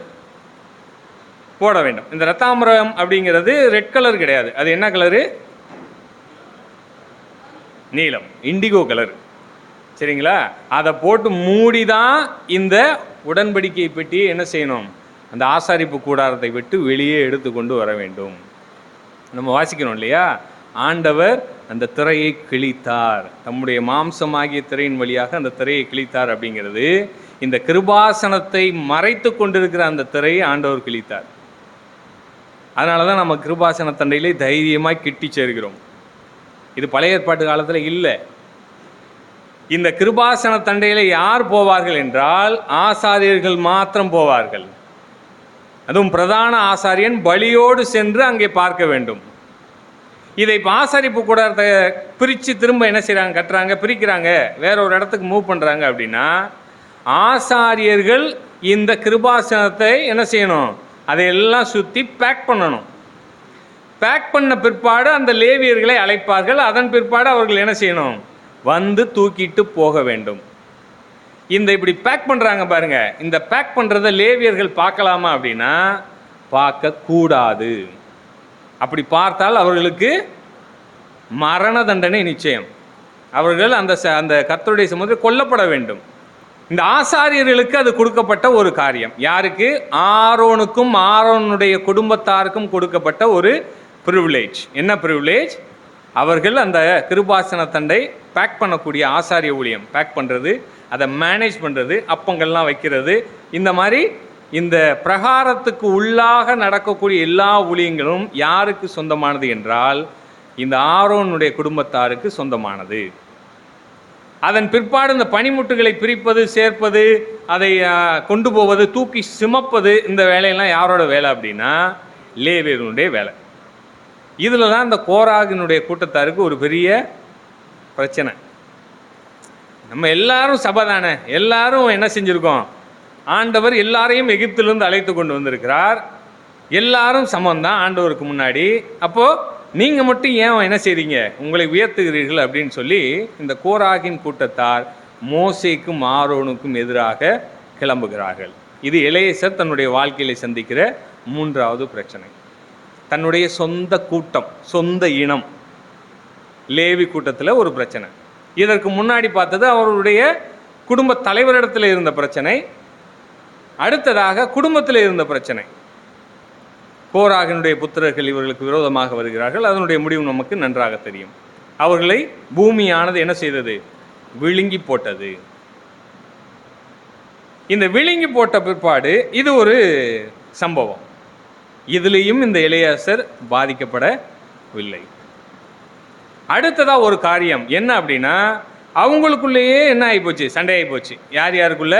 போட வேண்டும். இந்த இரத்தாம்பரம் அப்படிங்கிறது ரெட் கலர் கிடையாது, அது என்ன கலரு, நீலம், இண்டிகோ கலர், சரிங்களா? அதை போட்டு மூடி தான் இந்த உடன்படிக்கை பெட்டியை என்ன செய்யணும், அந்த ஆசாரிப்பு கூடாரத்தை விட்டு வெளியே எடுத்து கொண்டு வர வேண்டும். நம்ம வாசிக்கிறோம் இல்லையா, ஆண்டவர் அந்த திரையை கிழித்தார், தம்முடைய மாம்சமாகிய திரையின் வழியாக அந்த திரையை கிழித்தார். அப்படிங்கிறது இந்த கிருபாசனத்தை மறைத்து கொண்டிருக்கிற அந்த திரையை ஆண்டவர் கிழித்தார். அதனால தான் நம்ம கிருபாசன தண்டையிலே தைரியமாக கிட்டி சேர்க்கிறோம். இது பழைய ஏற்பாட்டு காலத்தில் இல்லை. இந்த கிருபாசன தண்டையில் யார் போவார்கள் என்றால் ஆசாரியர்கள் மாத்திரம் போவார்கள். அதுவும் பிரதான ஆசாரியன் பலியோடு சென்று அங்கே பார்க்க வேண்டும். இதை இப்போ ஆசாரிப்பு கூடாரத்தை பிரித்து திரும்ப என்ன செய்கிறாங்க, கட்டுறாங்க, பிரிக்கிறாங்க, வேற ஒரு இடத்துக்கு மூவ் பண்ணுறாங்க. அப்படின்னா ஆசாரியர்கள் இந்த கிருபாசனத்தை என்ன செய்யணும், அதையெல்லாம் சுற்றி பேக் பண்ணணும். பேக் பண்ண பிற்பாடு அந்த லேவியர்களை அழைப்பார்கள். அதன் பிற்பாடு அவர்கள் என்ன செய்யணும், வந்து தூக்கிட்டு போக வேண்டும். இந்த இப்படி பேக் பண்ணுறாங்க பாருங்க, இந்த பேக் பண்ணுறதை லேவியர்கள் பார்க்கலாமா அப்படின்னா பார்க்கக்கூடாது. அப்படி பார்த்தால் அவர்களுக்கு மரண தண்டனை நிச்சயம். அவர்கள் அந்த கர்த்தருடைய சமூகத்தில் கொல்லப்பட வேண்டும். இந்த ஆசாரியர்களுக்கு அது கொடுக்கப்பட்ட ஒரு காரியம். யாருக்கு, ஆரோனுக்கும் ஆரோனுடைய குடும்பத்தாருக்கும் கொடுக்கப்பட்ட ஒரு ப்ரிவிலேஜ். என்ன ப்ரிவிலேஜ், அவர்கள் அந்த கிருபாசன தண்டை பேக் பண்ணக்கூடிய ஆசாரிய ஊழியம், பேக் பண்ணுறது, அதை மேனேஜ் பண்ணுறது, அப்பங்கள்லாம் வைக்கிறது, இந்த மாதிரி இந்த பிரகாரத்துக்கு உள்ளாக நடக்கக்கூடிய எல்லா ஊழியங்களும் யாருக்கு சொந்தமானது என்றால் இந்த ஆரோனுடைய குடும்பத்தாருக்கு சொந்தமானது. அதன் பிற்பாடு இந்த பனிமுட்டுகளை பிரிப்பது, சேர்ப்பது, அதை கொண்டு போவது, தூக்கி சுமப்பது, இந்த வேலையெல்லாம் யாரோட வேலை அப்படின்னா லேவியர்களுடைய வேலை. இதில் தான் இந்த கோராகினுடைய கூட்டத்தாருக்கு ஒரு பெரிய பிரச்சனை. நம்ம எல்லாரும் சபை தானே, எல்லாரும் என்ன செஞ்சுருக்கோம், ஆண்டவர் எல்லாரையும் எகிப்திலிருந்து அழைத்து கொண்டு வந்திருக்கிறார், எல்லாரும் சமம்தான் ஆண்டவருக்கு முன்னாடி. அப்போது நீங்கள் மட்டும் ஏன் என்ன செய்றீங்க, உங்களை உயர்த்துகிறீர்கள் அப்படின்னு சொல்லி இந்த கோராகின் கூட்டத்தார் மோசேக்கும் ஆரோனுக்கும் எதிராக கிளம்புகிறார்கள். இது எலெயாசார் தன்னுடைய வாழ்க்கையில் சந்திக்கிற மூன்றாவது பிரச்சனை. தன்னுடைய சொந்த கூட்டம், சொந்த இனம் லேவி கூட்டத்தில் ஒரு பிரச்சனை. இதற்கு முன்னாடி பார்த்தது அவருடைய குடும்ப தலைவரிடத்தில் இருந்த பிரச்சனை. அடுத்ததாக குடும்பத்தில் இருந்த பிரச்சனை. கோராகினுடைய புத்திரர்கள் இவர்களுக்கு விரோதமாக வருகிறார்கள். அதனுடைய முடிவு நமக்கு நன்றாக தெரியும். அவர்களை பூமியானது என்ன செய்தது, விழுங்கி போட்டது. இந்த விழுங்கி போட்ட பிற்பாடு இது ஒரு சம்பவம். இதுலேயும் இந்த எலெயாசார் பாதிக்கப்படவில்லை. அடுத்ததாக ஒரு காரியம் என்ன அப்படின்னா, அவங்களுக்குள்ளேயே என்ன ஆகிப்போச்சு, சண்டை ஆகிப்போச்சு. யார் யாருக்குள்ள,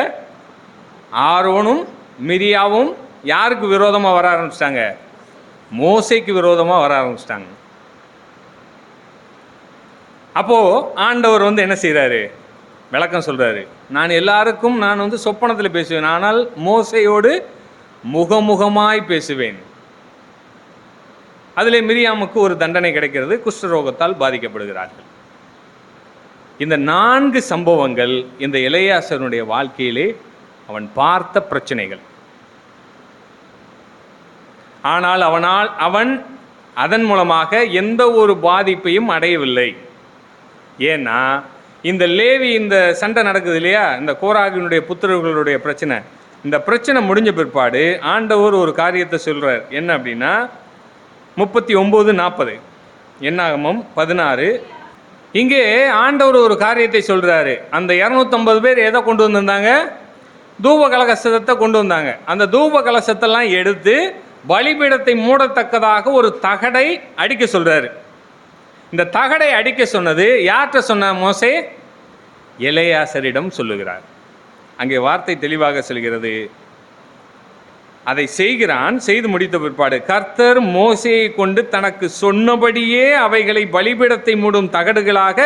ஆரோனும் மிரியாவும் யாருக்கு விரோதமாக வர ஆரம்பிச்சிட்டாங்க? மோசேக்கு விரோதமாக வர ஆரம்பிச்சிட்டாங்க. அப்போது ஆண்டவர் என்ன செய்கிறாரு? விளக்கம் சொல்கிறாரு. நான் எல்லாருக்கும் சொப்பனத்தில் பேசுவேன், ஆனால் மோசையோடு முகமுகமாய் பேசுவேன். அதிலே மிரியாமுக்கு ஒரு தண்டனை கிடைக்கிறது, குஷ்டரோகத்தால் பாதிக்கப்படுகிறார்கள். இந்த 4 சம்பவங்கள் இந்த எலெயாசாருடைய வாழ்க்கையிலே அவன் பார்த்த பிரச்சனைகள். ஆனால் அவன் அதன் மூலமாக எந்த ஒரு பாதிப்பையும் அடையவில்லை. ஏன்னா இந்த லேவி, இந்த சண்டை நடக்குது இல்லையா, இந்த கோராகினுடைய புத்திரர்களுடைய பிரச்சனை, இந்த பிரச்சனை முடிஞ்ச பிற்பாடு ஆண்டவர் ஒரு காரியத்தை சொல்றார். என்ன அப்படின்னா 39:40 என்னாகமம் 16. இங்கே ஆண்டவர் ஒரு காரியத்தை சொல்றாரு. அந்த 250 பேர் எதை கொண்டு வந்திருந்தாங்க? தூப கலசத்தை கொண்டு வந்தாங்க. அந்த தூப கலசத்தெல்லாம் எடுத்து பலிபீடத்தை மூடத்தக்கதாக ஒரு தகடை அடிக்க சொல்றாரு. இந்த தகடை அடிக்க சொன்னது யார்கிட்ட சொன்ன? மோசே எலெயாசரிடம் சொல்லுகிறார். அங்கே வார்த்தை தெளிவாக சொல்கிறது. அதை செய்கிறான். செய்து முடித்த பிற்பாடு கர்த்தர் மோசேயை கொண்டு தனக்கு சொன்னபடியே அவைகளை பலிபீடத்தை மூடும் தகடுகளாக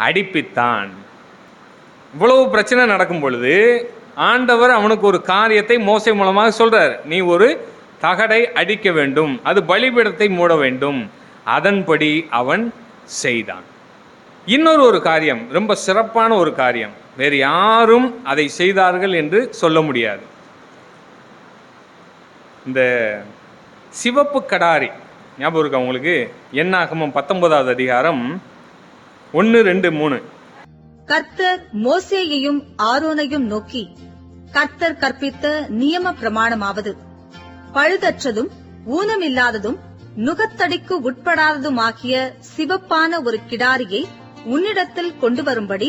அடிப்பித்தான். இவ்வளவு பிரச்சனை நடக்கும் பொழுது ஆண்டவர் அவனுக்கு ஒரு காரியத்தை மோசே மூலமாக சொல்றார். நீ ஒரு தகடை அடிக்க வேண்டும், அது பலிபீடத்தை மூட வேண்டும். அதன்படி அவன் செய்தான். இன்னொரு ஒரு காரியம், ரொம்ப சிறப்பான ஒரு காரியம், வேறு யாரும் அதை செய்தார்கள் என்று சொல்ல முடியாது. இந்த சிவப்பு கடாரி ஞாபகம் இருக்கா உங்களுக்கு? என்னாகமம் 19வது அதிகாரம் 1, 2, 3. கர்த்தர் மோசேயையும் ஆரோனையும் நோக்கி, கர்த்தர் கற்பித்த நியம பிரமாணமாவது, பழுதற்றதும் ஊனமில்லாததும் நுகத்தடிக்கு உட்படாததுமாகிய சிவப்பான ஒரு கிடாரியை உன்னிடத்தில் கொண்டு வரும்படி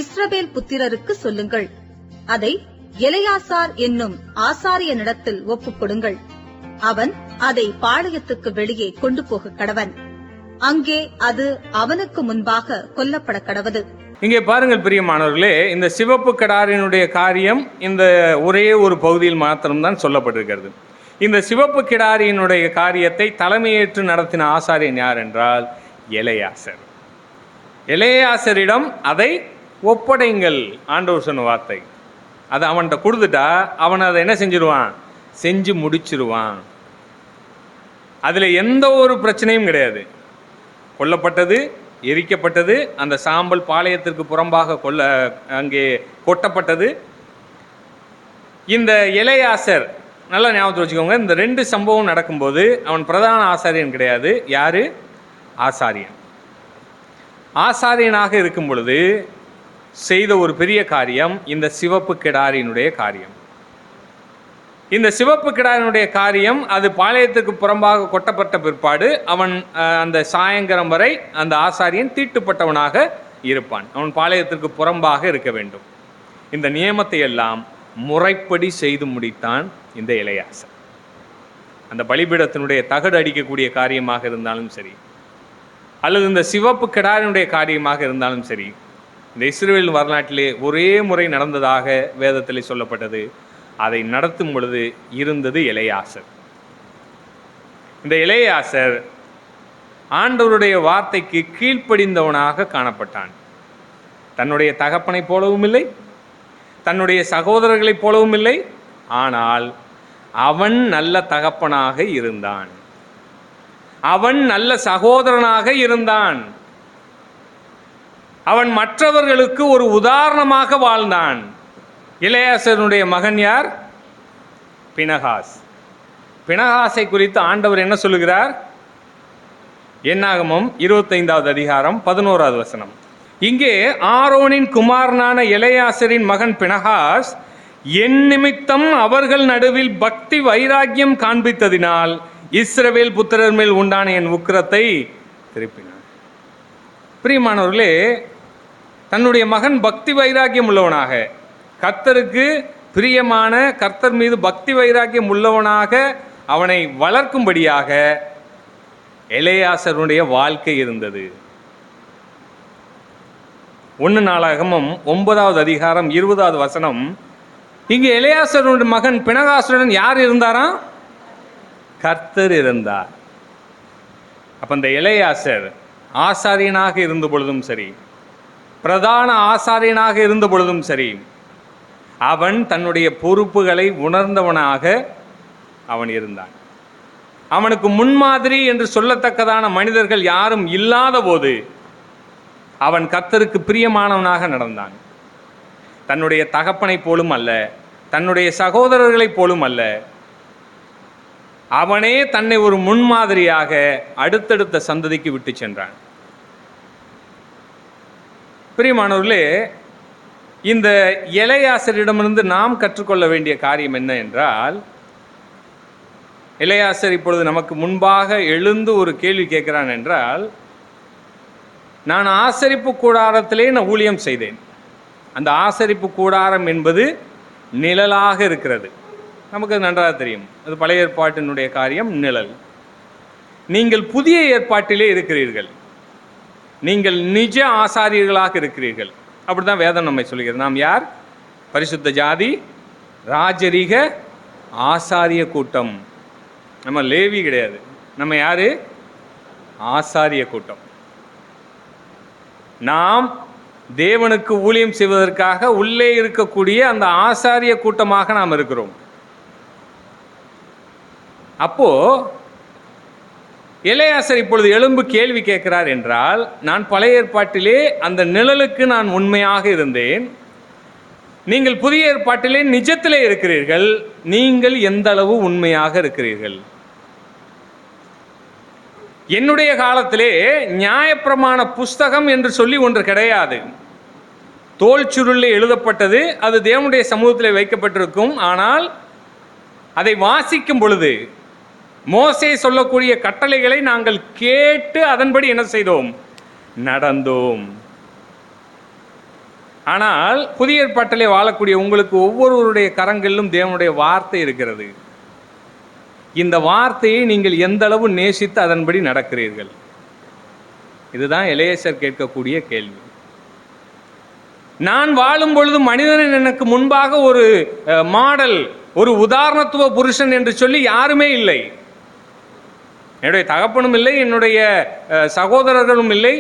இஸ்ரவேல் புத்திரருக்கு சொல்லுங்கள். அதை எலெயாசார் என்னும் ஆசாரியனிடத்தில் ஒப்புக் கொடுங்கள். அவன் அதை பாளையத்துக்கு வெளியே கொண்டு போக கடவன். அங்கே அது அவனுக்கு முன்பாக கொல்லப்பட கடவது. இங்கே பாருங்கள் பிரியமானவர்களே, இந்த சிவப்பு கிடாரியினுடைய காரியம் இந்த ஒரே ஒரு பகுதியில் மாத்திரம்தான் சொல்லப்பட்டிருக்கிறது. இந்த சிவப்பு கிடாரியினுடைய காரியத்தை தலைமையேற்று நடத்தின ஆசாரியன் யார் என்றால் எலெயாசர். எலெயாசரிடம் அதை ஒப்படைங்கள் ஆண்டவர் சொன்ன வார்த்தை. அதை அவன்கிட்ட கொடுத்துட்டா அவன் அதை என்ன செஞ்சிருவான்? செஞ்சு முடிச்சிருவான். அதில் எந்த ஒரு பிரச்சனையும் கிடையாது. கொல்லப்பட்டது, எரிக்கப்பட்டது, அந்த சாம்பல் பாளையத்திற்கு புறம்பாக அங்கே கொட்டப்பட்டது. இந்த எலெயாசர், நல்லா ஞாபகத்தில் வச்சுக்கோங்க, இந்த 2 சம்பவம் நடக்கும்போது அவன் பிரதான ஆசாரியன் கிடையாது. யாரு? ஆசாரியன். ஆசாரியனாக இருக்கும் பொழுது செய்த ஒரு பெரிய காரியம் இந்த சிவப்பு கிடாரியினுடைய காரியம். இந்த சிவப்பு கிடாரியினுடைய காரியம் அது பாளையத்துக்கு புறம்பாக கொட்டப்பட்ட பிற்பாடு அவன் அந்த சாயங்கரம் வரை அந்த ஆசாரியன் தீட்டுப்பட்டவனாக இருப்பான். அவன் பாளையத்திற்கு புறம்பாக இருக்க வேண்டும். இந்த நியமத்தை எல்லாம் முறைப்படி செய்து முடித்தான் இந்த எலெயாசர். அந்த பலிபீடத்தினுடைய தகடு அடிக்கக்கூடிய காரியமாக இருந்தாலும் சரி, அல்லது இந்த சிவப்பு கிடாரினுடைய காரியமாக இருந்தாலும் சரி, இந்த இஸ்ரவேல் வரலாற்றிலே ஒரே முறை நடந்ததாக வேதத்தில் சொல்லப்பட்டது. அதை நடத்தும் பொழுது இருந்தது எலெயாசர். இந்த எலெயாசர் ஆண்டவருடைய வார்த்தைக்கு கீழ்ப்படிந்தவனாக காணப்பட்டான். தன்னுடைய தகப்பனைப் போலவும் இல்லை, தன்னுடைய சகோதரர்களைப் போலவும் இல்லை. ஆனால் அவன் நல்ல தகப்பனாக இருந்தான். அவன் நல்ல சகோதரனாக இருந்தான். அவன் மற்றவர்களுக்கு ஒரு உதாரணமாக வாழ்ந்தான். எலெயாசருடைய மகன் யார்? பினகாஸ். பினகாசை குறித்து ஆண்டவர் என்ன சொல்லுகிறார்? என்னாகமம் 25வது அதிகாரம் 11வது வசனம். இங்கே ஆரோனின் குமாரனான எலெயாசரின் மகன் பினகாஸ் என் நிமித்தம் அவர்கள் நடுவில் பக்தி வைராக்கியம் காண்பித்ததினால் இஸ்ரவேல் புத்திரர் மேல் உண்டான என் உக்கிரத்தை திருப்பினார். பிரியமானவர்களே, தன்னுடைய மகன் பக்தி வைராக்கியம் உள்ளவனாக, கர்த்தருக்கு பிரியமான, கர்த்தர் மீது பக்தி வைராக்கியம் உள்ளவனாக அவனை வளர்க்கும்படியாக எலெயாசருடைய வாழ்க்கை இருந்தது. 1 நாளாகமம் 9வது அதிகாரம் 20வது வசனம் இங்கு எலெயாசாருடைய மகன் பினகாசுடன் யார் இருந்தாராம்? கர்த்தர் இருந்தார். அப்ப இந்த எலெயாசார் ஆசாரியனாக இருந்த பொழுதும் சரி, பிரதான ஆசாரியனாக இருந்த பொழுதும் சரி, அவன் தன்னுடைய பொறுப்புகளை உணர்ந்தவனாக அவன் இருந்தான். அவனுக்கு முன்மாதிரி என்று சொல்லத்தக்கதான மனிதர்கள் யாரும் இல்லாத போது அவன் கர்த்தருக்கு பிரியமானவனாக நடந்தான். தன்னுடைய தகப்பனை போலும் அல்ல, தன்னுடைய சகோதரர்களைப் போலும் அல்ல, அவனே தன்னை ஒரு முன்மாதிரியாக அடுத்தடுத்த சந்ததிக்கு விட்டு சென்றான். பிரியமானவர்களே, இந்த எலெயாசாரிடமிருந்து நாம் கற்றுக்கொள்ள வேண்டிய காரியம் என்ன என்றால், எலெயாசார் இப்பொழுது நமக்கு முன்பாக எழுந்து ஒரு கேள்வி கேட்கிறான் என்றால், நான் ஆசரிப்பு கூடாரத்திலே நான் ஊழியம் செய்தேன். அந்த ஆசரிப்பு கூடாரம் என்பது நிழலாக இருக்கிறது. நமக்கு நன்றாக தெரியும், அது பழைய ஏற்பாட்டினுடைய காரியம், நிழல். நீங்கள் புதிய ஏற்பாட்டிலே இருக்கிறீர்கள், நீங்கள் நிஜ ஆசாரியர்களாக இருக்கிறீர்கள். அப்படிதான் வேதம் நம்மை சொல்கிறது. நாம் யார்? பரிசுத்த ஜாதி, ராஜரீக ஆசாரிய கூட்டம். நம்ம லேவி கிடையாது, நம்ம யாரு? ஆசாரிய கூட்டம். நாம் தேவனுக்கு ஊழியம் செய்வதற்காக உள்ளே இருக்கக்கூடிய அந்த ஆசாரிய கூட்டமாக நாம் இருக்கிறோம். அப்போ எலெயாசார் இப்பொழுது எழும்பு கேள்வி கேட்கிறார் என்றால், நான் பழைய ஏற்பாட்டிலே அந்த நிழலுக்கு நான் உண்மையாக இருந்தேன், நீங்கள் புதிய ஏற்பாட்டிலே நிஜத்திலே இருக்கிறீர்கள், நீங்கள் எந்த அளவு உண்மையாக இருக்கிறீர்கள்? என்னுடைய காலத்திலே நியாயப்பிரமாண புஸ்தகம் என்று சொல்லி ஒன்று கிடையாது. தோல் சுருளில் எழுதப்பட்டது, அது தேவனுடைய சமூகத்தில் வைக்கப்பட்டிருக்கும். ஆனால் அதை வாசிக்கும் பொழுது மோசே சொல்லக்கூடிய கட்டளைகளை நாங்கள் கேட்டு அதன்படி என்ன செய்தோம்? நடந்தோம். ஆனால் புதிய ஏற்பாட்டிலே வாழக்கூடிய உங்களுக்கு ஒவ்வொருவருடைய கரங்களிலும் தேவனுடைய வார்த்தை இருக்கிறது. இந்த வார்த்தையை நீங்கள் எந்த அளவு நேசித்து அதன்படி நடக்கிறீர்கள்? இதுதான் எலெயாசார் கேட்கக்கூடிய கேள்வி. நான் வாழும் பொழுது மனிதன் எனக்கு முன்பாக ஒரு மாடல், ஒரு உதாரணத்துவ புருஷன் என்று சொல்லி யாருமே இல்லை. என்னுடைய தகப்பனும் இல்லை, என்னுடைய சகோதரர்களும் இல்லை,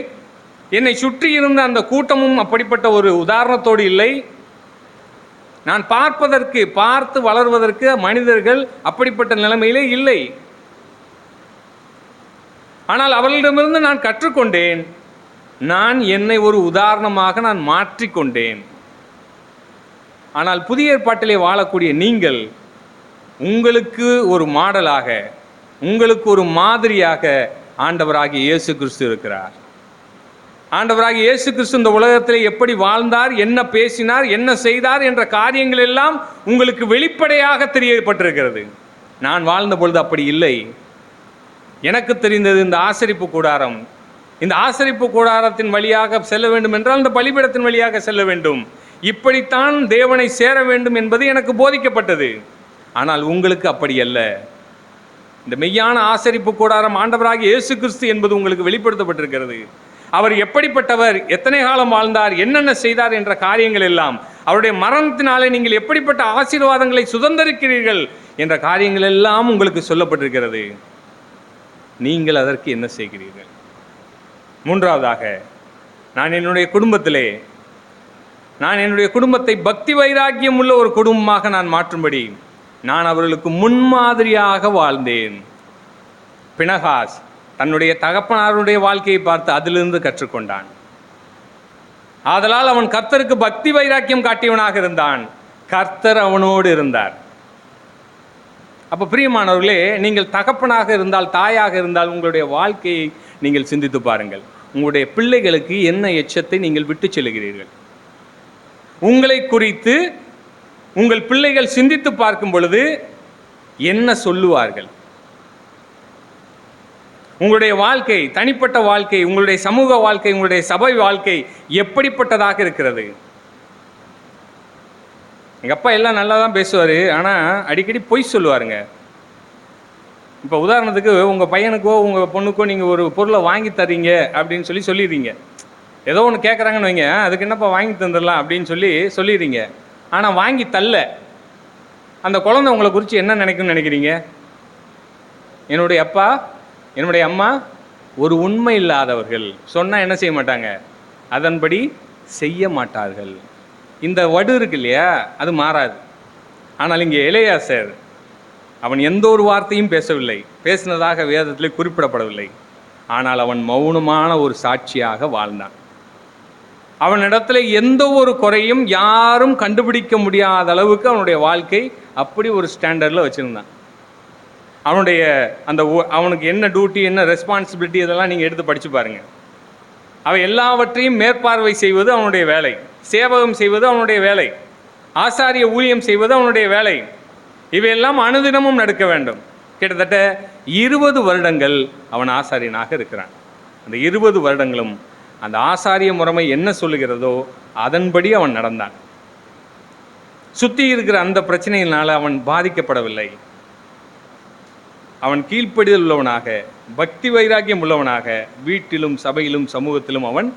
என்னை சுற்றி இருந்த அந்த கூட்டமும் அப்படிப்பட்ட ஒரு உதாரணத்தோடு இல்லை. நான் பார்த்து வளர்வதற்கு மனிதர்கள் அப்படிப்பட்ட நிலைமையிலே இல்லை. ஆனால் அவர்களிடமிருந்து நான் கற்றுக்கொண்டேன். நான் என்னை ஒரு உதாரணமாக நான் மாற்றிக்கொண்டேன். ஆனால் புதிய ஏற்பாட்டிலே வாழக்கூடிய நீங்கள் உங்களுக்கு ஒரு மாடலாக, உங்களுக்கு ஒரு மாதிரியாக ஆண்டவராகிய இயேசு கிறிஸ்து இருக்கிறார். ஆண்டவராகிய இயேசு கிறிஸ்து இந்த உலகத்தில் எப்படி வாழ்ந்தார், என்ன பேசினார், என்ன செய்தார் என்ற காரியங்கள் எல்லாம் உங்களுக்கு வெளிப்படையாக தெரியப்பட்டிருக்கிறது. நான் வாழ்ந்த பொழுது அப்படி இல்லை. எனக்கு தெரிந்தது இந்த ஆசரிப்பு கூடாரம். இந்த ஆசரிப்பு கூடாரத்தின் வழியாக செல்ல வேண்டும் என்றால் இந்த பலிபீடத்தின் வழியாக செல்ல வேண்டும், இப்படித்தான் தேவனை சேர வேண்டும் என்பது எனக்கு போதிக்கப்பட்டது. ஆனால் உங்களுக்கு அப்படி அல்ல. இந்த மெய்யான ஆசரிப்பு கூடாரம் ஆண்டவராகிய இயேசு கிறிஸ்து என்பது உங்களுக்கு வெளிப்படுத்தப்பட்டிருக்கிறது. அவர் எப்படிப்பட்டவர், எத்தனை காலம் வாழ்ந்தார், என்னென்ன செய்தார் என்ற காரியங்கள் எல்லாம், அவருடைய மரணத்தினாலே நீங்கள் எப்படிப்பட்ட ஆசீர்வாதங்களை சுதந்திரிக்கிறீர்கள் என்ற காரியங்கள் எல்லாம் உங்களுக்கு சொல்லப்பட்டிருக்கிறது. நீங்கள் அதற்கு என்ன செய்கிறீர்கள்? மூன்றாவதாக, நான் என்னுடைய குடும்பத்தை பக்தி வைராக்கியம் உள்ள ஒரு குடும்பமாக நான் மாற்றும்படி நான் அவர்களுக்கு முன்மாதிரியாக வாழ்ந்தேன். பினகாஸ் தன்னுடைய தகப்பனாருடைய வாழ்க்கையை பார்த்து அதிலிருந்து கற்றுக்கொண்டான். ஆதலால் அவன் கர்த்தருக்கு பக்தி வைராக்கியம் காட்டியவனாக இருந்தான். கர்த்தர் அவனோடு இருந்தார். அப்ப பிரியமானவர்களே, நீங்கள் தகப்பனாக இருந்தால், தாயாக இருந்தால், உங்களுடைய வாழ்க்கையை நீங்கள் சிந்தித்து பாருங்கள். உங்களுடைய பிள்ளைகளுக்கு என்ன எச்சத்தை நீங்கள் விட்டு செல்கிறீர்கள்? உங்களை குறித்து உங்கள் பிள்ளைகள் சிந்தித்து பார்க்கும் பொழுது என்ன சொல்லுவார்கள்? உங்களுடைய வாழ்க்கை, தனிப்பட்ட வாழ்க்கை, உங்களுடைய சமூக வாழ்க்கை, உங்களுடைய சபை வாழ்க்கை எப்படிப்பட்டதாக இருக்கிறது? எங்கள் அப்பா எல்லாம் நல்லா தான் பேசுவார், ஆனால் அடிக்கடி பொய் சொல்லுவாருங்க. இப்போ உதாரணத்துக்கு உங்கள் பையனுக்கோ உங்கள் பொண்ணுக்கோ நீங்கள் ஒரு பொருளை வாங்கி தரீங்க அப்படின்னு சொல்லிடுறீங்க. ஏதோ ஒன்று கேட்குறாங்கன்னு வைங்க, அதுக்கு என்னப்பா வாங்கி தந்துடலாம் அப்படின்னு சொல்லிடுறீங்க. ஆனால் வாங்கி தரல. அந்த குழந்தை உங்களை குறித்து என்ன நினைக்கும்னு நினைக்கிறீங்க? என்னுடைய அப்பா என்னுடைய அம்மா ஒரு உண்மை இல்லாதவர்கள், சொன்னால் என்ன செய்ய மாட்டாங்க, அதன்படி செய்ய மாட்டார்கள். இந்த வடு இருக்கு இல்லையா, அது மாறாது. ஆனால் இங்கே எலெயாசர் அவன் எந்த ஒரு வார்த்தையும் பேசவில்லை, பேசினதாக வேதத்தில் குறிப்பிடப்படவில்லை. ஆனால் அவன் மௌனமான ஒரு சாட்சியாக வாழ்ந்தான். அவனிடத்துல எந்த ஒரு குறையும் யாரும் கண்டுபிடிக்க முடியாத அளவுக்கு அவனுடைய வாழ்க்கை அப்படி ஒரு ஸ்டாண்டர்டில் வச்சுருந்தான். அவனுடைய அந்த அவனுக்கு என்ன டியூட்டி, என்ன ரெஸ்பான்சிபிலிட்டி, இதெல்லாம் நீங்கள் எடுத்து படித்து பாருங்கள். அவன் எல்லாவற்றையும் மேற்பார்வை செய்வது அவனுடைய வேலை, சேவகம் செய்வது அவனுடைய வேலை, ஆசாரிய ஊழியம் செய்வது அவனுடைய வேலை. இவையெல்லாம் அனுதினமும் நடக்க வேண்டும். கிட்டத்தட்ட 20 வருடங்கள் அவன் ஆசாரியனாக இருக்கிறான். அந்த 20 வருடங்களும் அந்த ஆசாரிய முறைமை என்ன சொல்லுகிறதோ அதன்படி அவன் நடந்தான். சுற்றி இருக்கிற அந்த பிரச்சனையினால் அவன் பாதிக்கப்படவில்லை. அவன் கீழ்ப்படிதல் உள்ளவனாக, பக்தி வைராக்கியம் உள்ளவனாக வீட்டிலும் சபையிலும் சமூகத்திலும் அவன்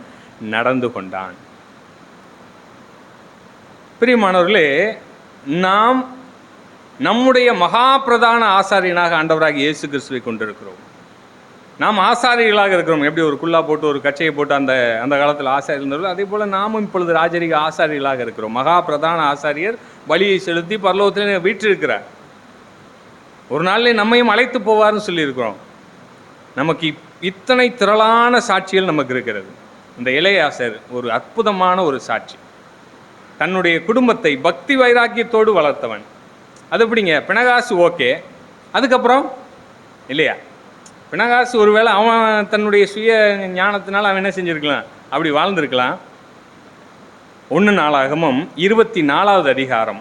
நடந்து கொண்டான். பிரியமானவர்களே, நாம் நம்முடைய மகா பிரதான ஆசாரியனாக ஆண்டவராக இயேசு கிறிஸ்துவை கொண்டிருக்கிறோம். நாம் ஆசாரியர்களாக இருக்கிறோம். எப்படி ஒரு குல்லா போட்டு ஒரு கச்சையை போட்டு அந்த காலத்தில் ஆசாரியர் இருந்தவர்கள், அதே போல் நாமும் இப்பொழுது ராஜரிக ஆசாரியர்களாக இருக்கிறோம். மகா பிரதான ஆசாரியர் பலியை செலுத்தி பரலோகத்தில் வீற்றிருக்கிறார். ஒரு நாளில் நம்மையும் அழைத்து போவார்னு சொல்லியிருக்கிறோம். நமக்கு இத்தனை திரளான சாட்சிகள் நமக்கு இருக்கிறது. இந்த எலெயாசர் ஒரு அற்புதமான ஒரு சாட்சி. தன்னுடைய குடும்பத்தை பக்தி வைராக்கியத்தோடு வளர்த்தவன். அது எப்படிங்க, பிணகாசு ஓகே, அதுக்கப்புறம் இல்லையா? பிணகாசு ஒருவேளை அவன் தன்னுடைய சுய ஞானத்தினால் அவன் என்ன செஞ்சுருக்கலாம், அப்படி வாழ்ந்திருக்கலாம். 1 நாளாகமம் 24வது அதிகாரம்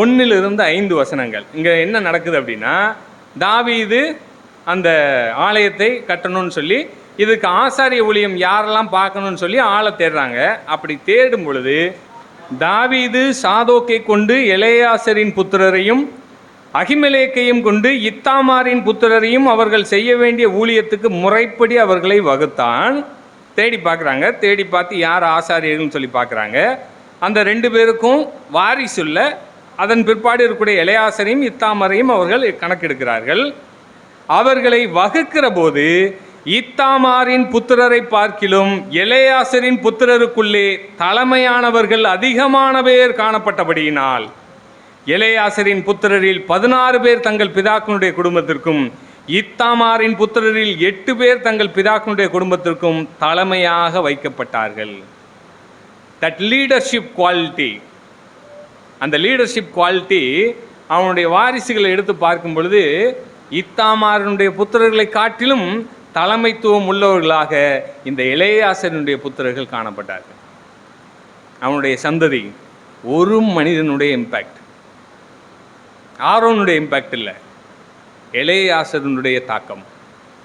1-5 வசனங்கள். இங்கே என்ன நடக்குது அப்படின்னா, தாவீது அந்த ஆலயத்தை கட்டணும்னு சொல்லி, இதுக்கு ஆசாரிய ஊழியம் யாரெல்லாம் பார்க்கணும்னு சொல்லி ஆளை தேடுறாங்க. அப்படி தேடும் பொழுது தாவீது சாதோக்கை கொண்டு எலெயாசரின் புத்திரரையும் அகிமெலேக்கையும் கொண்டு இத்தாமாரின் புத்திரரையும் அவர்கள் செய்ய வேண்டிய ஊழியத்துக்கு முறைப்படி அவர்களை வகுத்தான். தேடி பார்க்குறாங்க. தேடி பார்த்து யார் ஆசாரியர்கள்னு சொல்லி பார்க்குறாங்க. அந்த 2 பேருக்கும் வாரிசுள்ள அதன் பிற்பாடு இருக்கக்கூடிய எலெயாசரையும் இத்தாமாரையும் அவர்கள் கணக்கெடுக்கிறார்கள். அவர்களை வகுக்கிற போது இத்தாமாரின் புத்திரரை பார்க்கிலும் எலெயாசரின் புத்திரருக்குள்ளே தலைமையானவர்கள் அதிகமான பேர் காணப்பட்டபடியினால் எலெயாசரின் புத்திரரில் 16 பேர் தங்கள் பிதாக்களுடைய குடும்பத்திற்கும் இத்தாமாரின் புத்திரரில் 8 பேர் தங்கள் பிதாக்களுடைய குடும்பத்திற்கும் தலைமையாக வைக்கப்பட்டார்கள். தட் லீடர்ஷிப் குவாலிட்டி, அந்த லீடர்ஷிப் குவாலிட்டி அவனுடைய வாரிசுகளை எடுத்து பார்க்கும் பொழுது இத்தாமாரனுடைய புத்திரர்களை காட்டிலும் தலைமைத்துவம் உள்ளவர்களாக இந்த எலெயாசரினுடைய புத்திரர்கள் காணப்பட்டார்கள். அவனுடைய சந்ததி ஒரு மனிதனுடைய இம்பேக்ட், ஆரோனுடைய இம்பேக்ட் இல்லை, எலெயாசருடைய தாக்கம்.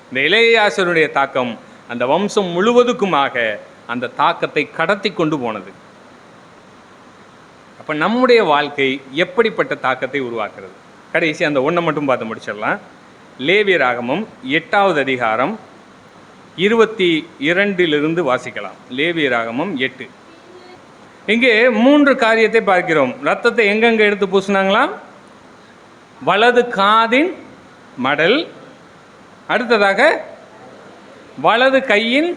இந்த எலெயாசருடைய தாக்கம் அந்த வம்சம் முழுவதுக்குமாக அந்த தாக்கத்தை கடத்தி கொண்டு போனது. அப்போ நம்முடைய வாழ்க்கை எப்படிப்பட்ட தாக்கத்தை உருவாக்குறது? கடைசி அந்த ஒன்றை மட்டும் பார்த்து முடிச்சிடலாம். லேவியராகமம் 8வது அதிகாரம் 22 வாசிக்கலாம். லேவியராகமம் 8. இங்கே 3 காரியத்தை பார்க்கிறோம். ரத்தத்தை எங்கெங்கே எடுத்து பூசினாங்களாம்? வலது காதின் மடல், அடுத்ததாக வலது கையின்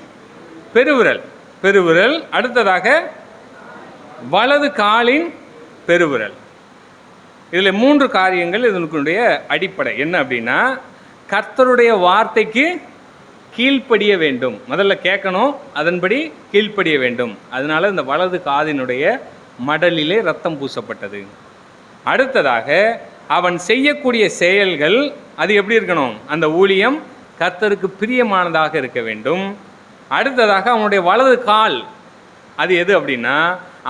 பெருவிரல், அடுத்ததாக வலது காலின் பெருவிரல். இதில் 3 காரியங்கள் இதனுடைய அடிப்படை. என்ன அப்படின்னா, கர்த்தருடைய வார்த்தைக்கு கீழ்ப்படிய வேண்டும். முதல்ல கேட்கணும், அதன்படி கீழ்ப்படிய வேண்டும். அதனால இந்த வலது காதினுடைய மடலிலே ரத்தம் பூசப்பட்டது. அடுத்ததாக அவன் செய்யக்கூடிய செயல்கள் அது எப்படி இருக்கணும்? அந்த ஊழியம் கர்த்தருக்கு பிரியமானதாக இருக்க வேண்டும். அடுத்ததாக அவனுடைய வலது கால் அது எது அப்படின்னா,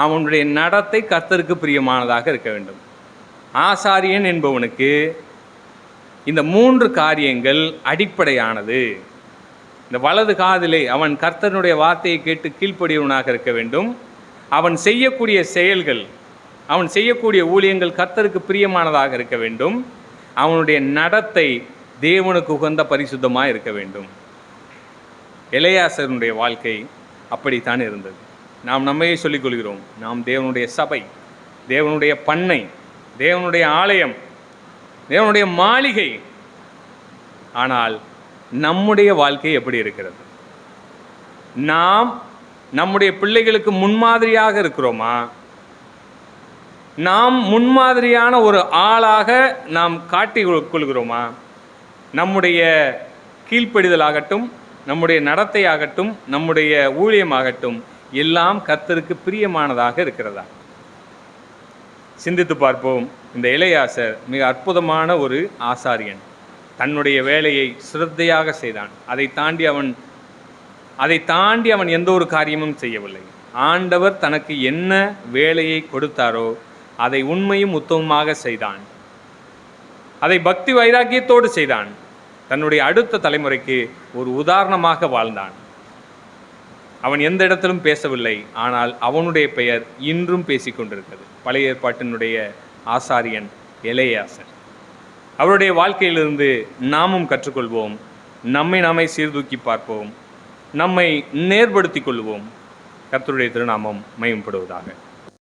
அவனுடைய நடத்தை கர்த்தருக்கு பிரியமானதாக இருக்க வேண்டும். ஆசாரியன் என்பவனுக்கு இந்த 3 காரியங்கள் அடிப்படையானது. இந்த வலது காதிலே அவன் கர்த்தனுடைய வார்த்தையை கேட்டு கீழ்ப்படியவனாக இருக்க வேண்டும். அவன் செய்யக்கூடிய செயல்கள், அவன் செய்யக்கூடிய ஊழியங்கள் கர்த்தருக்கு பிரியமானதாக இருக்க வேண்டும். அவனுடைய நடத்தை தேவனுக்கு உகந்த பரிசுத்தமாக இருக்க வேண்டும். எலெயாசருடைய வாழ்க்கை அப்படித்தான் இருந்தது. நாம் நம்மையே சொல்லிக் கொள்கிறோம், நாம் தேவனுடைய சபை, தேவனுடைய பண்ணை, தேவனுடைய ஆலயம், தேவனுடைய மாளிகை. ஆனால் நம்முடைய வாழ்க்கை எப்படி இருக்கிறது? நாம் நம்முடைய பிள்ளைகளுக்கு முன்மாதிரியாக இருக்கிறோமா? நாம் முன்மாதிரியான ஒரு ஆளாக நாம் காட்டிக் கொள்கிறோமா? நம்முடைய கீழ்ப்படிதலாகட்டும், நம்முடைய நடத்தையாகட்டும், நம்முடைய ஊழியமாகட்டும் எல்லாம் கர்த்தருக்கு பிரியமானதாக இருக்கிறதா? சிந்தித்து பார்ப்போம். இந்த எலெயாசர் மிக அற்புதமான ஒரு ஆசாரியன். தன்னுடைய வேலையை சிரத்தையாக செய்தான். அதை தாண்டி அவன் எந்த ஒரு காரியமும் செய்யவில்லை. ஆண்டவர் தனக்கு என்ன வேலையை கொடுத்தாரோ அதை உண்மையும் உத்தமமாக செய்தான். அதை பக்தி வைராக்கியத்தோடு செய்தான். தன்னுடைய அடுத்த தலைமுறைக்கு ஒரு உதாரணமாக வாழ்ந்தான். அவன் எந்த இடத்திலும் பேசவில்லை, ஆனால் அவனுடைய பெயர் இன்றும் பேசிக்கொண்டிருக்கிறது. பழைய ஏற்பாட்டினுடைய ஆசாரியன் எலெயாசர். அவருடைய வாழ்க்கையிலிருந்து நாமும் கற்றுக்கொள்வோம். நம்மை நாமே சீர்தூக்கி பார்ப்போம். நம்மை நேர்படுத்திக் கொள்வோம். கர்த்தருடைய திருநாமம் மகிமைப்படுவதாக.